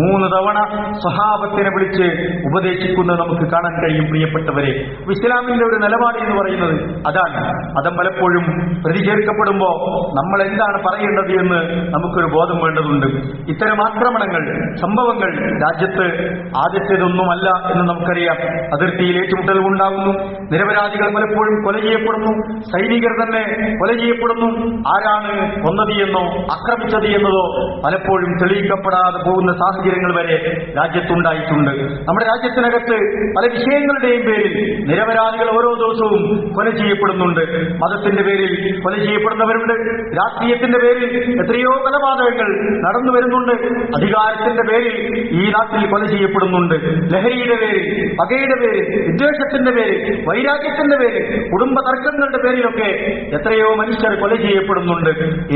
3 തവണ സ്വഹാബത്തിനെ വിളിച്ച് ഉപദേശിക്കുന്നത് നമുക്ക് കാണാൻ കഴിയും. പ്രിയപ്പെട്ടവരെ, ഇസ്ലാമിന്റെ ഒരു നിലപാട് എന്ന് പറയുന്നത് അതാണ്. മതം പലപ്പോഴും പ്രതിചേർക്കപ്പെടുമ്പോ നമ്മൾ എന്താണ് പറയേണ്ടത് എന്ന് നമുക്കൊരു ബോധം വേണ്ടതുണ്ട്. ഇത്തരം ആക്രമണങ്ങൾ, സംഭവങ്ങൾ രാജ്യത്ത് ആദ്യത്തേതൊന്നുമല്ല എന്ന് നമുക്കറിയാം. അതിർത്തിയിൽ ഏറ്റുമുട്ടൽ ഉണ്ടാകുന്നു, നിരപരാധികൾ പലപ്പോഴും കൊല ചെയ്യപ്പെടുന്നു, സൈനികർ തന്നെ കൊല ചെയ്യപ്പെടുന്നു. ആരാണ് കൊന്നത് എന്നോ ആക്രമിച്ചത് എന്നതോ പലപ്പോഴും തെളിയിക്കപ്പെടാതെ പോകുന്ന സാഹചര്യങ്ങൾ വരെ രാജ്യത്തുണ്ടായിട്ടുണ്ട്. നമ്മുടെ രാജ്യത്തിനകത്ത് പല വിഷയങ്ങളുടെയും പേരിൽ നിരപരാധികൾ ഓരോ ദിവസവും കൊല ചെയ്യപ്പെടുന്നുണ്ട്. മതത്തിന്റെ പേരിൽ കൊല ചെയ്യപ്പെടുന്നവരുണ്ട്, രാഷ്ട്രീയത്തിന്റെ പേരിൽ എത്രയോ കൊലപാതകങ്ങൾ നടന്നു വരുന്നുണ്ട്, അധികാരത്തിന്റെ പേരിൽ ഈ നാട്ടിൽ കൊല ചെയ്യപ്പെടുന്നുണ്ട്, ലഹരിയുടെ പേരിൽ, പകയുടെ പേരിൽ, വിദ്വേഷത്തിന്റെ പേരിൽ, വൈരാഗ്യത്തിന്റെ പേരിൽ, കുടുംബ തർക്കങ്ങളുടെ പേരിലൊക്കെ എത്രയോ മനുഷ്യർ കൊല ചെയ്യപ്പെടുന്നുണ്ട്.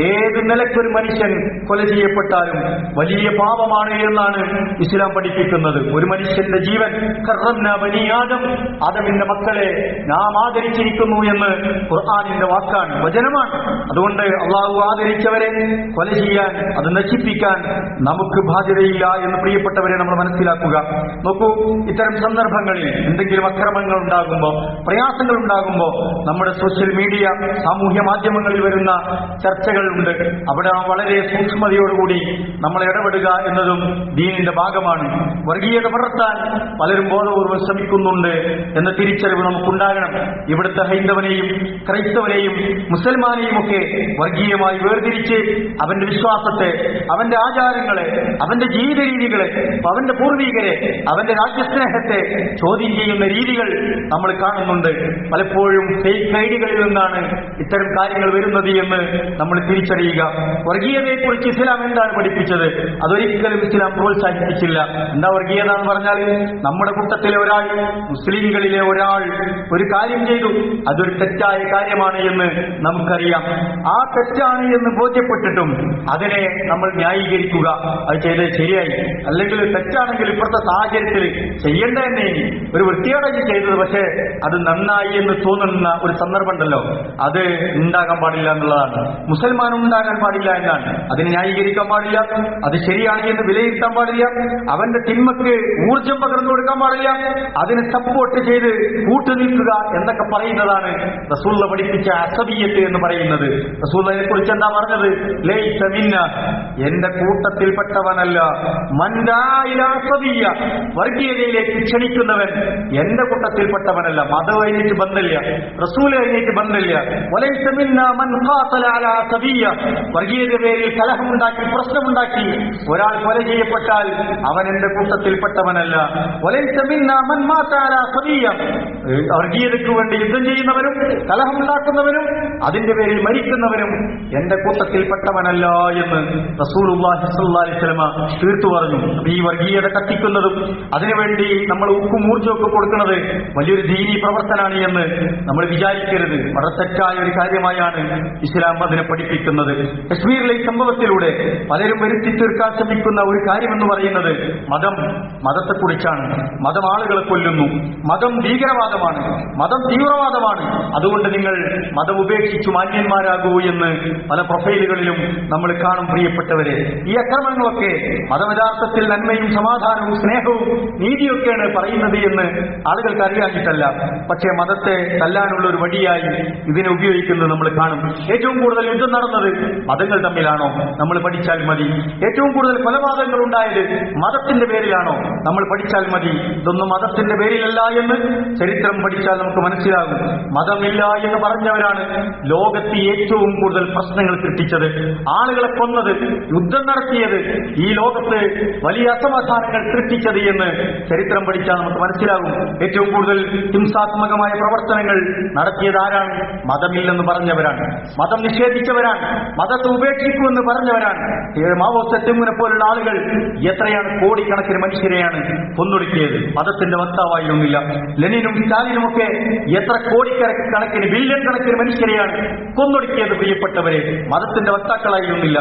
ഏത് നിലയ്ക്കൊരു മനുഷ്യൻ കൊല ചെയ്യപ്പെട്ടാലും വലിയ പാപമാണ് എന്നാണ് ഇസ്ലാം പഠിപ്പിക്കുന്നത്. ഒരു മനുഷ്യന്റെ ജീവൻ കർറംനാ ബനീ ആദം, ആദമിന്റെ മക്കളെ നാം ആദരിച്ചിരിക്കുന്നു എന്ന് ഖുർആനിന്റെ വാക്കാണ്, വചനമാണ്. അതുകൊണ്ട് അള്ളാഹു ആദരിച്ചവരെ കൊല ചെയ്യാൻ, അത് നശിപ്പിക്കാൻ നമുക്ക് ബാധ്യതയില്ല എന്ന് പ്രിയപ്പെട്ടവരെ നമ്മൾ മനസ്സിലാക്കുക. നോക്കൂ, ഇത്തരം സന്ദർഭങ്ങളിൽ എന്തെങ്കിലും അക്രമങ്ങൾ ഉണ്ടാകുമ്പോൾ, പ്രയാസങ്ങൾ ഉണ്ടാകുമ്പോൾ നമ്മുടെ സോഷ്യൽ മീഡിയ, സാമൂഹ്യ മാധ്യമങ്ങളിൽ വരുന്ന ചർച്ചകളുണ്ട്. അവിടെ വളരെ സൂക്ഷ്മതയോടുകൂടി നമ്മൾ ഇടപെടുക എന്നതും ദീനിന്റെ ഭാഗമാണ്. വർഗീയത വളർത്താൻ പലരും ബോധപൂർവ്വം ശ്രമിക്കുന്നുണ്ട് എന്ന തിരിച്ചറിവ് നമുക്കുണ്ടാകണം. ഇവിടുത്തെ ഹൈന്ദവനെയും ക്രൈസ്തവനെയും മുസൽമാനെയും ഒക്കെ വർഗീയമായി വേർതിരിച്ച് അവന്റെ വിശ്വാസത്തെ, അവന്റെ ആചാരങ്ങളെ, അവന്റെ ജീവിത രീതികളെ, അവന്റെ പൂർവികരെ, അവന്റെ രാജ്യസ്നേഹത്തെ ചോദ്യം ചെയ്യുന്ന രീതികൾ നമ്മൾ കാണുന്നുണ്ട്. പലപ്പോഴും ഫേക്ക് ഐഡികളിൽ നിന്നാണ് ഇത്തരം കാര്യങ്ങൾ വരുന്നത് എന്ന് നമ്മൾ തിരിച്ചറിയുക. വർഗീയതയെക്കുറിച്ച് ഇസ്ലാം എന്താണ് പഠിപ്പിച്ചത്? അതൊരിക്കലും ഇസ്ലാം പ്രോത്സാഹിപ്പിച്ചില്ല. എന്താ വർഗീയത എന്ന് പറഞ്ഞാൽ, നമ്മുടെ കൂട്ടത്തിലെ ഒരാൾ, മുസ്ലിംകളിലെ ഒരാൾ ഒരു കാര്യം ചെയ്തു, അതൊരു തെറ്റായ കാര്യമാണ് എന്ന് നമുക്കറിയാം. ആ തെറ്റാണ് എന്ന് ബോധ്യപ്പെട്ടിട്ടും അതിനെ നമ്മൾ ന്യായീകരിക്കുക, അത് ചെയ്തത് ശരിയായി, അല്ലെങ്കിൽ തെറ്റാണെങ്കിൽ ഇപ്പോഴത്തെ സാഹചര്യത്തിൽ ചെയ്യേണ്ട തന്നെ ഒരു വൃത്തിയോടെ ചെയ്തത്, പക്ഷേ അത് നന്നായി എന്ന് തോന്നുന്ന ഒരു സന്ദർഭം ഉണ്ടല്ലോ, അത് ഉണ്ടാകാൻ പാടില്ല എന്നുള്ളതാണ്. മുസൽമാനും ഉണ്ടാകാൻ പാടില്ല എന്നാണ്. അതിനെ ന്യായീകരിക്കാൻ പാടില്ല, അത് ശരിയാണ് എന്ന് വിലയിരുത്താൻ പാടില്ല, അവന്റെ തിന്മക്ക് ഊർജം പകർന്നു കൊടുക്കാൻ പാടില്ല, അതിനെ സപ്പോർട്ട് ചെയ്ത് കൂട്ടുനിൽക്കുക എന്നൊക്കെ പറയുന്നതാണ് റസൂലുള്ള പഠിപ്പിച്ച അസബിയ്യത്ത് എന്ന് പറയുന്നത്. റസൂലുള്ളയെ കുറിച്ച് എന്താ പറഞ്ഞത്? ലൈസ മിന്ന, എന്റെ കൂട്ടത്തിൽപ്പെട്ടവനല്ല. മൻ ദാ ഇലാ അസബിയ്യ, വർഗീയതയിലേക്ക് ക്ഷണിക്കുന്നവൻ എന്റെ കൂട്ടത്തിൽപ്പെട്ടവനല്ല. മതം അതിനേറ്റ് ബന്ധമില്ല, റസൂൽ അതിനേറ്റ് ബന്ധമില്ല. വലൈസ മിന്ന മൻ ഖാതല അലാ അസബിയ്യ, വർഗീയത പേരിൽ കലഹമുണ്ടാക്കി, പ്രശ്നമുണ്ടാക്കി ഒരാൾ കൊല ചെയ്യപ്പെട്ടാൽ അവൻ എന്റെ കൂട്ടത്തിൽപ്പെട്ടവനല്ല. വലൈസ മിന്ന മൻ മാത അലാ അസബിയ്യ, വർഗീയതയ്ക്ക് വേണ്ടി യുദ്ധം ചെയ്യുന്നവരും കലഹമുണ്ടാക്കുന്നവരും അതിന്റെ പേരിൽ മരിക്കുന്നവരും എന്റെ കൂട്ടത്തിൽപ്പെട്ടവനല്ല എന്ന് റസൂലുള്ളാഹി സ്വല്ലല്ലാഹു അലൈഹി വസല്ലം തീർത്തു പറഞ്ഞു. ഈ വർഗീയത കത്തിക്കുന്നതും അതിനുവേണ്ടി നമ്മൾ ഉപ്പും ഊർജ്ജമൊക്കെ കൊടുക്കുന്നത് വലിയൊരു ദീനീ പ്രവർത്തനമാണ് എന്ന് നമ്മൾ വിചാരിക്കരുത്. വളരെ തെറ്റായ ഒരു കാര്യമായാണ് ഇസ്ലാം അതിനെ പഠിപ്പിക്കുന്നത്. കശ്മീരിലെ ഈ സംഭവത്തിലൂടെ പലരും വരുത്തി തീർക്കാൻ ശ്രമിക്കുന്ന ഒരു കാര്യമെന്ന് പറയുന്നത് മതത്തെക്കുറിച്ചാണ്. മതം ആളുകളെ കൊല്ലുന്നു, മതം ഭീകരവാദമാണ്, മതം തീവ്രവാദമാണ്, അതുകൊണ്ട് നിങ്ങൾ മതം ഉപേക്ഷിച്ചു മാന്യന്മാരാകൂ എന്ന് പല പ്രൊഫൈലുകളിലും നമ്മൾ കാണും. പ്രിയപ്പെട്ടവരെ, ഈ അക്രമങ്ങളൊക്കെ മതയഥാർത്ഥത്തിൽ നന്മയും സമാധാനവും സ്നേഹവും നീതിയൊക്കെയാണ് പറയുന്നത് എന്ന് ആളുകൾക്ക് അറിയാഞ്ഞിട്ടല്ല, പക്ഷേ മതത്തെ തല്ലാനുള്ള ഒരു വടിയായി ഇതിനെ ഉപയോഗിക്കുന്നത് നമ്മൾ കാണും. ഏറ്റവും കൂടുതൽ യുദ്ധം നടന്നത് മതങ്ങൾ തമ്മിലാണോ? നമ്മൾ പഠിച്ചാൽ മതി. ഏറ്റവും കൂടുതൽ കൊലപാതകങ്ങൾ ഉണ്ടായത് മതത്തിന്റെ പേരിലാണോ? നമ്മൾ പഠിച്ചാൽ മതി. ഇതൊന്നും മതത്തിന്റെ പേരിലല്ല എന്ന് ചരിത്രം പഠിച്ചാൽ നമുക്ക് മനസ്സിലാകും. മതമില്ല എന്ന് പറഞ്ഞവരാണ് ലോകത്ത് ഏറ്റവും കൂടുതൽ പ്രശ്നങ്ങൾ സൃഷ്ടിച്ചത്, ആളുകളെ കൊന്നത്, യുദ്ധം നടത്തിയത്, ഈ ലോകത്ത് വലിയ അസമാധാനങ്ങൾ സൃഷ്ടിച്ചത് എന്ന് ചരിത്രം പഠിച്ചാൽ നമുക്ക് മനസ്സിലാകും. ഏറ്റവും കൂടുതൽ ഹിംസാത്മകമായ പ്രവർത്തനങ്ങൾ നടത്തിയത് ആരാണ്? മതമില്ലെന്ന് പറഞ്ഞവരാണ്, മതം നിഷേധിച്ചവരാണ്, മതത്തെ ഉപേക്ഷിക്കുമെന്ന് പറഞ്ഞവരാണ്. മാവോ സെത്തുങ്ങിനെ പോലുള്ള ആളുകൾ എത്രയാണ് കോടിക്കണക്കിന് മനുഷ്യരെയാണ് കൊന്നൊടുക്കിയത്. മതത്തിന്റെ വക്താവായിരുന്നില്ല. ലെനിനും സ്റ്റാലിനും ഒക്കെ എത്ര കോടിക്കണക്കിന് ബില്യൺ കണക്കിന് മനുഷ്യരെയാണ് കൊന്നൊടുക്കിയത്. പ്രിയപ്പെട്ടവരെ, മതത്തിന്റെ വക്താക്കളായിരുന്നില്ല.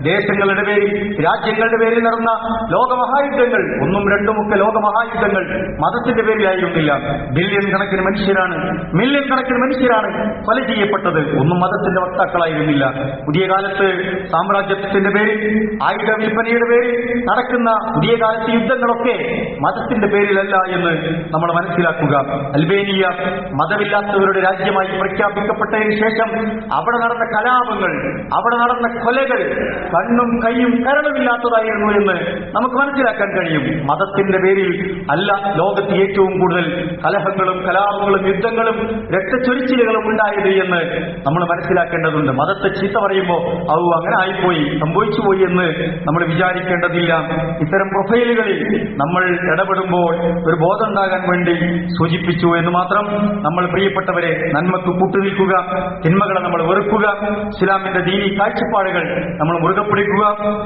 ദേശങ്ങളുടെ പേരിൽ, രാജ്യങ്ങളുടെ പേരിൽ നടന്ന ലോകമഹായുദ്ധങ്ങൾ, ഒന്നും രണ്ടുമൊക്കെ ലോകമഹായുദ്ധങ്ങൾ മതത്തിന്റെ പേരിലായിരുന്നില്ല. ബില്യൺ കണക്കിന് മനുഷ്യരാണ്, മില്യൺ കണക്കിന് മനുഷ്യരാണ് കൊല ചെയ്യപ്പെട്ടത്. ഒന്നും മതത്തിന്റെ വക്താക്കളായിരുന്നില്ല. പുതിയ കാലത്ത് സാമ്രാജ്യത്തിന്റെ പേരിൽ, ആയുധ വിൽപ്പനയുടെ പേരിൽ നടക്കുന്ന പുതിയ കാലത്ത് യുദ്ധങ്ങളൊക്കെ മതത്തിന്റെ പേരിലല്ല എന്ന് നമ്മൾ മനസ്സിലാക്കുക. അൽബേനിയ മതമില്ലാത്തവരുടെ രാജ്യമായി പ്രഖ്യാപിക്കപ്പെട്ടതിന് ശേഷം അവിടെ നടന്ന കലാപങ്ങൾ, അവിടെ നടന്ന കൊലകൾ കണ്ണും കൈയും കരളുമില്ലാത്തതായിരുന്നു എന്ന് നമുക്ക് മനസ്സിലാക്കാൻ കഴിയും. മതത്തിന്റെ പേരിൽ അല്ല ലോകത്ത് ഏറ്റവും കൂടുതൽ കലഹങ്ങളും കലാപങ്ങളും യുദ്ധങ്ങളും രക്തച്ചൊരിച്ചിലുകളും ഉണ്ടായത് എന്ന് നമ്മൾ മനസ്സിലാക്കേണ്ടതുണ്ട്. മതത്തെ ചീത്ത പറയുമ്പോൾ അങ്ങനെ ആയിപ്പോയി, സംഭവിച്ചു പോയി എന്ന് നമ്മൾ വിചാരിക്കേണ്ടതില്ല. ഇത്തരം പ്രൊഫൈലുകളിൽ നമ്മൾ ഇടപെടുമ്പോൾ ഒരു ബോധം ഉണ്ടാകാൻ വേണ്ടി സൂചിപ്പിച്ചു എന്ന് മാത്രം. നമ്മൾ പ്രിയപ്പെട്ടവരെ നന്മക്ക് കൂട്ടുനിൽക്കുക, തിന്മകളെ നമ്മൾ വെറുക്കുക, ഇസ്ലാമിന്റെ ദീനി കാഴ്ചപ്പാടുകൾ നമ്മൾ മുറുകെ പിടിക്കുക.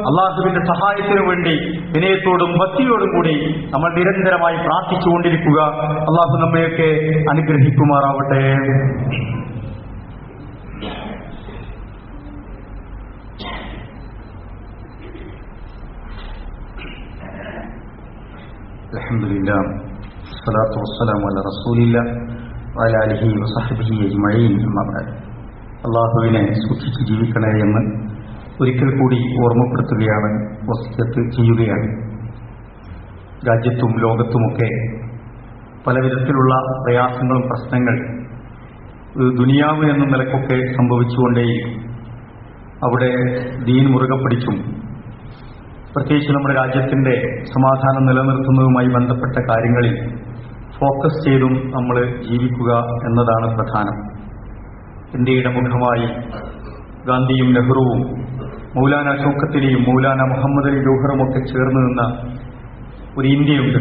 അള്ളാഹുവിന്റെ സഹായത്തിനു വേണ്ടി വിനയത്തോടും ഭക്തിയോടും കൂടി നമ്മൾ നിരന്തരമായി പ്രാർത്ഥിച്ചുകൊണ്ടിരിക്കുക. അള്ളാഹു നമ്മയൊക്കെ അനുഗ്രഹിക്കുമാറാവട്ടെ. അൽഹംദുലില്ലാഹ് വസ്സലാത്തു വസ്സലാമു അലാ റസൂലില്ലാഹ് വഅലാ ആലിഹി വസഹ്ബിഹി അജ്മഈൻ. അമ്മാ ബഅദ്. അല്ലാഹുവിനെ സൂക്ഷിച്ച് ജീവിക്കണേ എന്ന് ഒരിക്കൽ കൂടി ഓർമ്മപ്പെടുത്തുകയാണ്, വസിയത്ത് ചെയ്യുകയാണ്. രാജ്യത്തും ലോകത്തുമൊക്കെ പലവിധത്തിലുള്ള പ്രയാസങ്ങളും പ്രശ്നങ്ങൾ ദുനിയാവ് എന്ന നിലക്കൊക്കെ സംഭവിച്ചുകൊണ്ടേയിരിക്കും. അവിടെ ദീൻ മുറുകെ പിടിച്ചും പ്രത്യേകിച്ച് നമ്മുടെ രാജ്യത്തിന്റെ സമാധാനം നിലനിർത്തുന്നതുമായി ബന്ധപ്പെട്ട കാര്യങ്ങളിൽ ഫോക്കസ് ചെയ്തും നമ്മൾ ജീവിക്കുക എന്നതാണ് പ്രധാനം. ഇന്ത്യയുടെ മുഖമായി ഗാന്ധിയും നെഹ്റുവും മൗലാന ഷൗക്കത്തലിയും മൗലാന മുഹമ്മദ് അലി ജൗഹറും ഒക്കെ ചേർന്ന് നിന്ന ഒരു ഇന്ത്യയുണ്ട്.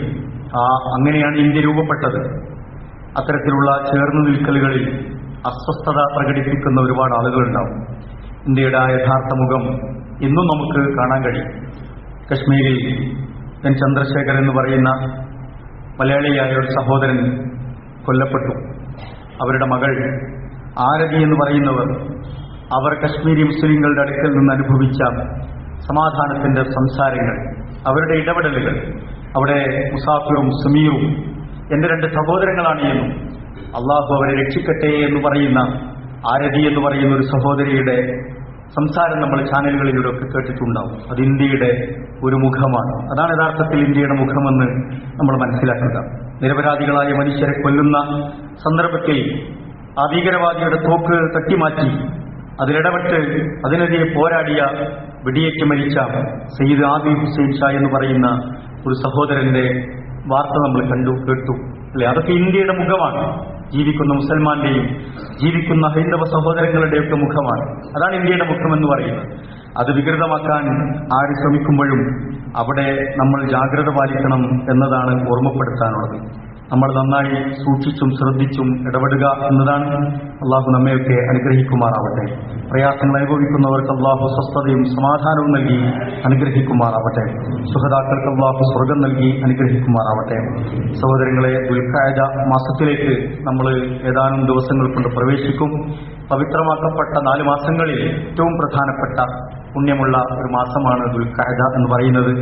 അങ്ങനെയാണ് ഇന്ത്യ രൂപപ്പെട്ടത്. അത്തരത്തിലുള്ള ചേർന്ന് നിൽക്കലുകളിൽ അസ്വസ്ഥത പ്രകടിപ്പിക്കുന്ന ഒരുപാട് ആളുകളുണ്ടാവും. ഇന്ത്യയുടെ ആ യഥാർത്ഥ മുഖം ഇന്നും നമുക്ക് കാണാൻ കഴിയും. കശ്മീരിൽ എൻ ചന്ദ്രശേഖർ എന്ന് പറയുന്ന മലയാളിയായ ഒരു സഹോദരൻ കൊല്ലപ്പെട്ടു. അവരുടെ മകൾ ആരതി എന്ന് പറയുന്നവർ, അവർ കശ്മീരി മുസ്ലിങ്ങളുടെ അടുക്കൽ നിന്ന് അനുഭവിച്ച സമാധാനത്തിന്റെ സംസാരങ്ങൾ, അവരുടെ ഇടപെടലുകൾ, അവിടെ മുസാഫിറും സമീറും എന്റെ രണ്ട് സഹോദരങ്ങളാണ് എന്നും അള്ളാഹു അവരെ രക്ഷിക്കട്ടെ എന്ന് പറയുന്ന ആരതി എന്ന് പറയുന്ന ഒരു സഹോദരിയുടെ സംസാരം നമ്മൾ ചാനലുകളിലൂടെ ഒക്കെ കേട്ടിട്ടുണ്ടാവും. അത് ഇന്ത്യയുടെ ഒരു മുഖമാണ്. അതാണ് യഥാർത്ഥത്തിൽ ഇന്ത്യയുടെ മുഖമെന്ന് നമ്മൾ മനസ്സിലാക്കുക. നിരപരാധികളായ മനുഷ്യരെ കൊല്ലുന്ന സന്ദർഭത്തിൽ ആ ഭീകരവാദിയുടെ തോക്ക് തട്ടിമാറ്റി അതിലിടപെട്ട് അതിനെതിരെ പോരാടിയ വെടിയേറ്റ് മരിച്ച സയ്യിദ് ആദിൽ ഹുസൈൻ ഷാ എന്ന് പറയുന്ന ഒരു സഹോദരന്റെ വാർത്ത നമ്മൾ കേട്ടു അല്ലെ? അതൊക്കെ ഇന്ത്യയുടെ മുഖമാണ്. ജീവിക്കുന്ന മുസൽമാന്റെയും ജീവിക്കുന്ന ഹൈന്ദവ സഹോദരങ്ങളുടെയൊക്കെ മുഖമാണ്. അതാണ് ഇന്ത്യയുടെ മുഖമെന്ന് പറയുന്നത്. അത് വികൃതമാക്കാൻ ആര് ശ്രമിക്കുമ്പോഴും അവിടെ നമ്മൾ ജാഗ്രത പാലിക്കണം എന്നതാണ് ഓർമ്മപ്പെടുത്താനുള്ളത്. നമ്മൾ നന്നായി സൂക്ഷിച്ചും ശ്രദ്ധിച്ചും ഇടപെടുക എന്നതാണ്. അള്ളാഹു നമ്മയൊക്കെ അനുഗ്രഹിക്കുമാറാവട്ടെ. പ്രയാസങ്ങൾ അനുഭവിക്കുന്നവർക്ക് അള്ളാഹു സ്വസ്ഥതയും സമാധാനവും നൽകി അനുഗ്രഹിക്കുമാറാവട്ടെ. ശുഹദാക്കൾക്ക് അള്ളാഹു സ്വർഗം നൽകി അനുഗ്രഹിക്കുമാറാവട്ടെ. സഹോദരങ്ങളെ, ദുൽഖഅദ മാസത്തിലേക്ക് നമ്മൾ ഏതാനും ദിവസങ്ങൾ കൊണ്ട് പ്രവേശിക്കും. പവിത്രമാക്കപ്പെട്ട 4 മാസങ്ങളിൽ ഏറ്റവും പ്രധാനപ്പെട്ട പുണ്യമുള്ള ഒരു മാസമാണ് ദുൽഖഅദ എന്ന് പറയുന്നത്.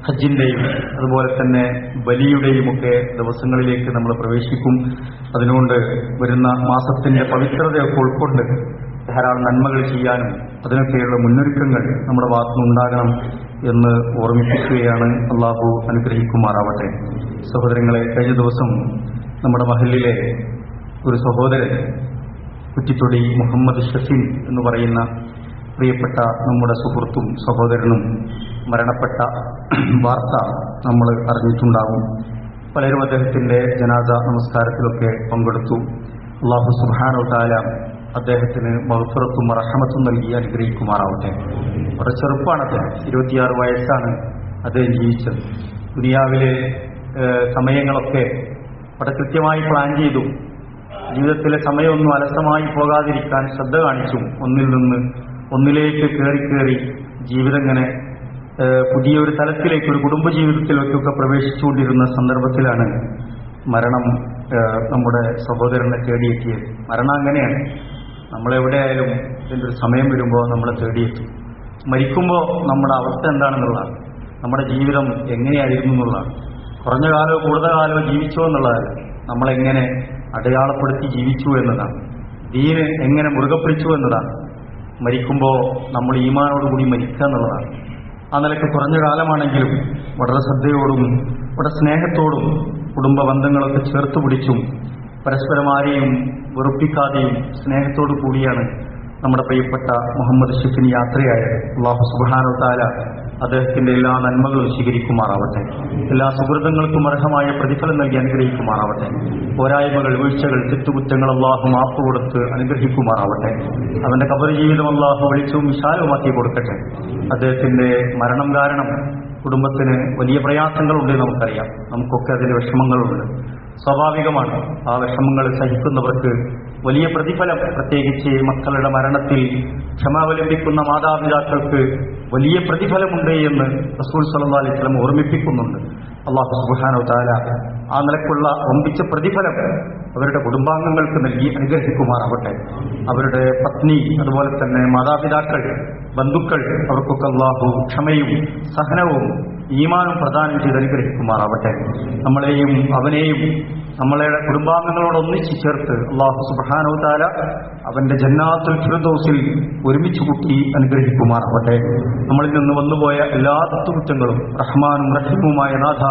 ഹജ്ജിന്റെയും അതുപോലെ തന്നെ ബലിയുടെയും ഒക്കെ ദിവസങ്ങളിലേക്ക് നമ്മൾ പ്രവേശിക്കും. അതിനുകൊണ്ട് വരുന്ന മാസത്തിന്റെ പവിത്രതയൊക്കെ ഉൾക്കൊണ്ട് ധാരാളം നന്മകൾ ചെയ്യാനും അതിനൊക്കെയുള്ള മുന്നൊരുക്കങ്ങൾ നമ്മുടെ ഭാഗത്തുനിന്നുണ്ടാകണം എന്ന് ഓർമ്മിപ്പിക്കുകയാണ്. അള്ളാഹു അനുഗ്രഹിക്കുമാറാവട്ടെ. സഹോദരങ്ങളെ, കഴിഞ്ഞ ദിവസം നമ്മുടെ മഹല്ലിലെ ഒരു സഹോദരൻ, കുറ്റിത്തൊടി മുഹമ്മദ് ഷഫീൻ എന്ന് പറയുന്ന പ്രിയപ്പെട്ട നമ്മുടെ സുഹൃത്തും സഹോദരനും മരണപ്പെട്ട വാർത്ത നമ്മൾ അറിഞ്ഞിട്ടുണ്ടാകും. പലരും അദ്ദേഹത്തിന്റെ ജനാസ നമസ്കാരത്തിലൊക്കെ പങ്കെടുത്തു. അല്ലാഹു സുബ്ഹാനഹു വ തആല അദ്ദേഹത്തിന് മഗ്ഫിറത്തും റഹ്മത്തും നൽകി അനുഗ്രഹിക്കുമാറാവട്ടെ. വളരെ ചെറുപ്പമാണ് അദ്ദേഹം, 26 വയസ്സാണ് അദ്ദേഹം ജീവിച്ചത്. ദുനിയാവിലെ സമയങ്ങളൊക്കെ വളരെ കൃത്യമായി പ്ലാൻ ചെയ്തു. ജീവിതത്തിലെ സമയമൊന്നും അലസമായി പോകാതിരിക്കാൻ ശ്രദ്ധ കാണിച്ചും ഒന്നിൽ നിന്ന് ഒന്നിലേക്ക് കയറി ജീവിതം ഇങ്ങനെ പുതിയൊരു തലത്തിലേക്ക്, ഒരു കുടുംബജീവിതത്തിലേക്കൊക്കെ പ്രവേശിച്ചുകൊണ്ടിരുന്ന സന്ദർഭത്തിലാണ് മരണം നമ്മുടെ സഹോദരനെ തേടിയെത്തിയത്. മരണം അങ്ങനെയാണ്, നമ്മളെവിടെയായാലും ഇതിൻ്റെ ഒരു സമയം വരുമ്പോൾ നമ്മളെ തേടിയെത്തും. മരിക്കുമ്പോൾ നമ്മുടെ അവസ്ഥ എന്താണെന്നുള്ളതാണ്, നമ്മുടെ ജീവിതം എങ്ങനെയായിരുന്നു എന്നുള്ളതാണ്. കുറഞ്ഞ കാലമോ കൂടുതൽ കാലമോ ജീവിച്ചോ എന്നുള്ളതല്ല, നമ്മളെങ്ങനെ അടയാളപ്പെടുത്തി ജീവിച്ചു എന്നതാണ്, ദീന് എങ്ങനെ മുറുകെ പിടിച്ചു എന്നതാണ്. മരിക്കുമ്പോൾ നമ്മൾ ഈമാനോടുകൂടി മരിക്കുക എന്നുള്ളതാണ്. ആ നിലയ്ക്ക് കുറഞ്ഞ കാലമാണെങ്കിലും വളരെ ശ്രദ്ധയോടും വളരെ സ്നേഹത്തോടും കുടുംബ ബന്ധങ്ങളൊക്കെ ചേർത്ത് പിടിച്ചും പരസ്പരം ആരെയും വെറുപ്പിക്കാതെയും സ്നേഹത്തോടു കൂടിയാണ് നമ്മുടെ പ്രിയപ്പെട്ട മുഹമ്മദ് ഷഫീൻ യാത്രയായത്. അല്ലാഹു സുബ്ഹാനഹു വ തആല അദ്ദേഹത്തിന്റെ എല്ലാ നന്മകളും സ്വീകരിക്കുമാറാവട്ടെ. എല്ലാ സുഹൃതങ്ങൾക്കും അർഹമായ പ്രതിഫലം നൽകി അനുഗ്രഹിക്കുമാറാവട്ടെ. പോരായ്മകൾ, വീഴ്ചകൾ, തെറ്റുകുറ്റങ്ങൾ അല്ലാഹു മാപ്പ് കൊടുത്ത് അനുഗ്രഹിക്കുമാറാവട്ടെ. അവന്റെ ഖബർ ജീവിതം അല്ലാഹു വെളിച്ചവും വിശാലവുമാക്കി കൊടുക്കട്ടെ. അദ്ദേഹത്തിന്റെ മരണം കാരണം കുടുംബത്തിന് വലിയ പ്രയാസങ്ങളുണ്ട്, നമുക്കറിയാം. നമുക്കൊക്കെ അതിന് വിഷമങ്ങളുണ്ട്, സ്വാഭാവികമാണ്. ആ വിഷമങ്ങൾ സഹിക്കുന്നവർക്ക് വലിയ പ്രതിഫലം, പ്രത്യേകിച്ച് മക്കളുടെ മരണത്തിൽ ക്ഷമാവലംബിക്കുന്ന മാതാപിതാക്കൾക്ക് വലിയ പ്രതിഫലമുണ്ട് എന്ന് റസൂൽ സല്ലല്ലാഹു അലൈഹി വസല്ലം ഓർമ്മിപ്പിക്കുന്നുണ്ട്. അല്ലാഹു സുബ്ഹാനഹു വ തആല ആ നിലക്കുള്ള ഒമ്പിച്ച പ്രതിഫലം അവരുടെ കുടുംബാംഗങ്ങൾക്ക് നൽകി അനുഗ്രഹിക്കുമാറാവട്ടെ. അവരുടെ പത്നി, അതുപോലെ തന്നെ മാതാപിതാക്കൾ, ബന്ധുക്കൾ, അവർക്കൊക്കെ അല്ലാഹു ക്ഷമയും സഹനവും ഈമാനും പ്രദാനം ചെയ്ത് അനുഗ്രഹിക്കുമാറാവട്ടെ. നമ്മളെയും അവനെയും നമ്മളെ കുടുംബാംഗങ്ങളോട് ഒന്നിച്ചു ചേർത്ത് അല്ലാഹു സുബ്ഹാനഹു വ തആല അവന്റെ ജന്നാത്തുൽ ഫിർദൗസിൽ ഒരുമിച്ച് കൂട്ടി അനുഗ്രഹിക്കുമാറാവട്ടെ. നമ്മളിൽ നിന്ന് വന്നുപോയ എല്ലാ തെറ്റുകുറ്റങ്ങളും റഹ്മാനും റഹീമുമായ നാഥ,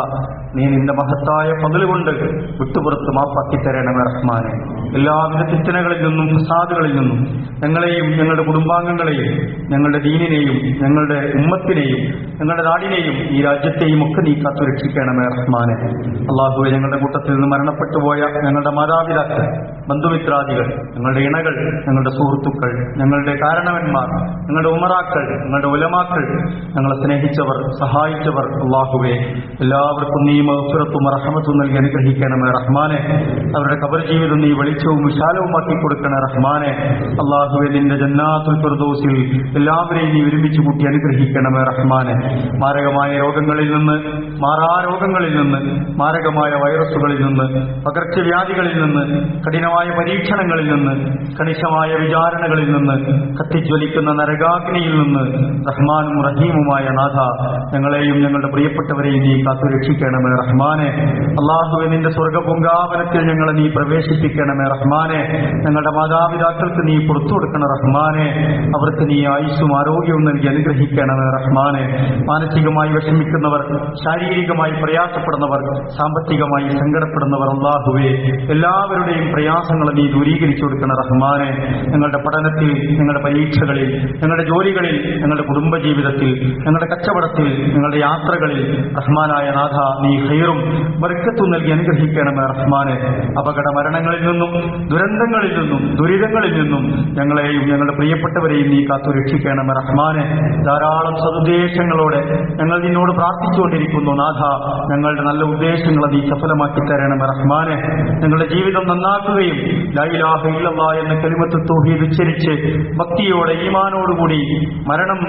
നീ നിന്റെ മഹത്തായ ഫദ്ല് കൊണ്ട് വിട്ടുപുറത്ത് മാപ്പാക്കി തരണമേ റഹ്മാനെ. എല്ലാവിധ ഫിത്നകളിൽ നിന്നും ഫസാദുകളിൽ നിന്നും ഞങ്ങളെയും ഞങ്ങളുടെ കുടുംബാംഗങ്ങളെയും ഞങ്ങളുടെ ദീനിനെയും ഞങ്ങളുടെ ഉമ്മത്തിനെയും ഞങ്ങളുടെ നാടിനെയും ഈ രാജ്യത്തെയും ഒക്കെ നീ കാത്തു രക്ഷിക്കണമേ റഹ്മാനെ. അല്ലാഹുവേ, ഞങ്ങളുടെ കൂട്ടത്തിൽ നിന്ന് മരണപ്പെട്ടുപോയ ഞങ്ങളുടെ മാതാപിതാക്കൾ, ബന്ധുമിത്രാദികൾ, ഞങ്ങളുടെ ഇണകൾ, ഞങ്ങളുടെ സുഹൃത്തുക്കൾ, ഞങ്ങളുടെ കാരണവന്മാർ, ഞങ്ങളുടെ ഉമറാക്കൾ, ഞങ്ങളുടെ ഉലമാക്കൾ, ഞങ്ങളെ സ്നേഹിച്ചവർ, സഹായിച്ചവർ, അല്ലാഹുവേ, എല്ലാവർക്കും നീ മഗ്ഫിറത്തും റഹ്മത്തും നൽകി അനുഗ്രഹിക്കണമേ റഹ്മാനെ. അവരുടെ ഖബർ ജീവിതം നീ വെളിച്ചവും വിശാലവുമാക്കി കൊടുക്കണേ റഹ്മാനെ. അല്ലാഹുവേ, നിന്റെ ജന്നാത്തുൽ ഫിർദൗസിൽ എല്ലാവരെയും നീ ഒരുമിച്ച് കൂട്ടി അനുഗ്രഹിക്കണമേ റഹ്മാനെ. മാരകമായ രോഗങ്ങളിൽ നിന്ന്, മാറാരോഗങ്ങളിൽ നിന്ന്, മാരകമായ വൈറസുകളിൽ നിന്ന്, പകർച്ചവ്യാധികളിൽ നിന്ന്, കഠിനമായ പരീക്ഷണങ്ങളിൽ നിന്ന്, കണിശമായ വിചാരണകളിൽ നിന്ന്, കത്തിജ്വലിക്കുന്ന നരകാഗ്നിയിൽ നിന്ന് റഹ്മാനും റഹീമുമായ നാഥ, ഞങ്ങളെയും ഞങ്ങളുടെ പ്രിയപ്പെട്ടവരെയും നീ കാത്തു രക്ഷിക്കണമേ റഹ്മാനെ. അല്ലാഹുവേ, നിന്റെ സ്വർഗ്ഗപൂങ്കാവനത്തിൽ ഞങ്ങളെ നീ പ്രവേശിപ്പിക്കണമേ റഹ്മാനെ. ഞങ്ങളുടെ മാതാപിതാക്കൾക്ക് നീ പുറത്തു കൊടുക്കണം റഹ്മാനെ. അവർക്ക് നീ ആയുസ്സും ആരോഗ്യവും നൽകി അനുഗ്രഹിക്കണമേ റഹ്മാനെ. മാനസികമായി വിഷമിക്കുന്നവർ, ശാരീരികമായി പ്രയാസപ്പെടുന്നവർ, സാമ്പത്തികമായി സങ്കടപ്പെടുന്നവർ, അല്ലാഹുവേ, എല്ലാവരുടെയും പ്രയാസ പ്രയാസങ്ങൾ നീ ദൂരീകരിച്ചു കൊടുക്കണ റഹ്മാനെ. ഞങ്ങളുടെ പഠനത്തിൽ, ഞങ്ങളുടെ പരീക്ഷകളിൽ, ഞങ്ങളുടെ ജോലികളിൽ, ഞങ്ങളുടെ കുടുംബജീവിതത്തിൽ, ഞങ്ങളുടെ കച്ചവടത്തിൽ, ഞങ്ങളുടെ യാത്രകളിൽ റഹ്മാനായ നാഥ നീ ഖൈറും ബർക്കത്തും നൽകി അനുഗ്രഹിക്കണമേ റഹ്മാനെ. അപകട മരണങ്ങളിൽ നിന്നും, ദുരന്തങ്ങളിൽ നിന്നും, ദുരിതങ്ങളിൽ നിന്നും ഞങ്ങളെയും ഞങ്ങളുടെ പ്രിയപ്പെട്ടവരെയും നീ കാത്തു രക്ഷിക്കണമേ റഹ്മാനെ. ധാരാളം സദുദ്ദേശങ്ങളോടെ ഞങ്ങൾ നിന്നോട് പ്രാർത്ഥിച്ചുകൊണ്ടിരിക്കുന്നു നാഥ. ഞങ്ങളുടെ നല്ല ഉദ്ദേശങ്ങളെ നീ സഫലമാക്കി തരണമേ റഹ്മാനെ. ഞങ്ങളുടെ ജീവിതം നന്നാക്കുകയും ലാ ഇലാഹ ഇല്ലല്ലാഹ് എന്ന കലിമത്ത് തൗഹീദ് ഉച്ചരിച്ച് ഭക്തിയോടെ ഈമാനോടുകൂടി മരണം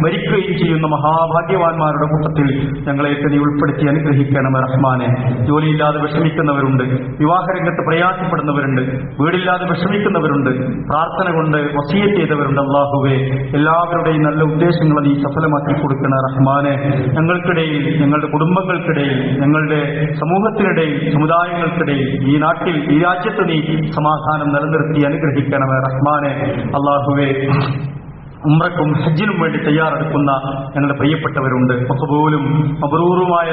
ഭരിക്കുകയും ചെയ്യുന്ന മഹാഭാഗ്യവാന്മാരുടെ കൂട്ടത്തിൽ ഞങ്ങളെയൊക്കെ നീ ഉൾപ്പെടുത്തി അനുഗ്രഹിക്കണമേ റഹ്മാനെ. ജോലിയില്ലാതെ വിഷമിക്കുന്നവരുണ്ട്, വിവാഹരംഗത്ത് പ്രയാസപ്പെടുന്നവരുണ്ട്, വീടില്ലാതെ വിഷമിക്കുന്നവരുണ്ട്, പ്രാർത്ഥന കൊണ്ട് വസിയത്ത് ചെയ്തവരുണ്ട്. അല്ലാഹുവേ, എല്ലാവരുടെയും നല്ല ഉദ്ദേശങ്ങളെ നീ സഫലമാക്കി കൊടുക്കണ റഹ്മാനെ. ഞങ്ങൾക്കിടയിൽ, ഞങ്ങളുടെ കുടുംബങ്ങൾക്കിടയിൽ, ഞങ്ങളുടെ സമൂഹത്തിനിടയിൽ, സമുദായങ്ങൾക്കിടയിൽ, ഈ നാട്ടിൽ, ഈ രാജ്യത്ത് നീ സമാധാനം നിലനിർത്തി അനുഗ്രഹിക്കണമേ റഹ്മാനെ. അല്ലാഹുവേ, ഉംറയ്ക്കും ഹജ്ജിനും വേണ്ടി തയ്യാറെടുക്കുന്ന ഞങ്ങളുടെ പ്രിയപ്പെട്ടവരുണ്ട്. മഖബൂലും മബ്റൂറുമായ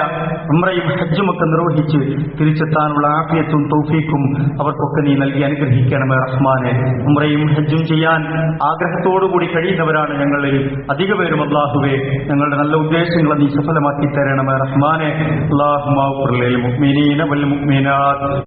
ഉംറയും ഹജ്ജുമൊക്കെ നിർവഹിച്ച് തിരിച്ചെത്താനുള്ള ആഫിയത്തും തൗഫീഖും അവർക്കൊക്കെ നീ നൽകി അനുഗ്രഹിക്കണമേ റഹ്മാനെ. ഉംറയും ഹജ്ജും ചെയ്യാൻ ആഗ്രഹത്തോടുകൂടി കഴിയുന്നവരാണ് ഞങ്ങളിൽ അധിക പേരും. അല്ലാഹുവേ, ഞങ്ങളുടെ നല്ല ഉദ്ദേശങ്ങളെ നീ സഫലമാക്കി തരണമേ റഹ്മാനെ. അല്ലാഹുമ്മ ഗ്ഫിർ ലിൽ മുഅ്മിനീന വൽ മുഅ്മിനാത്ത്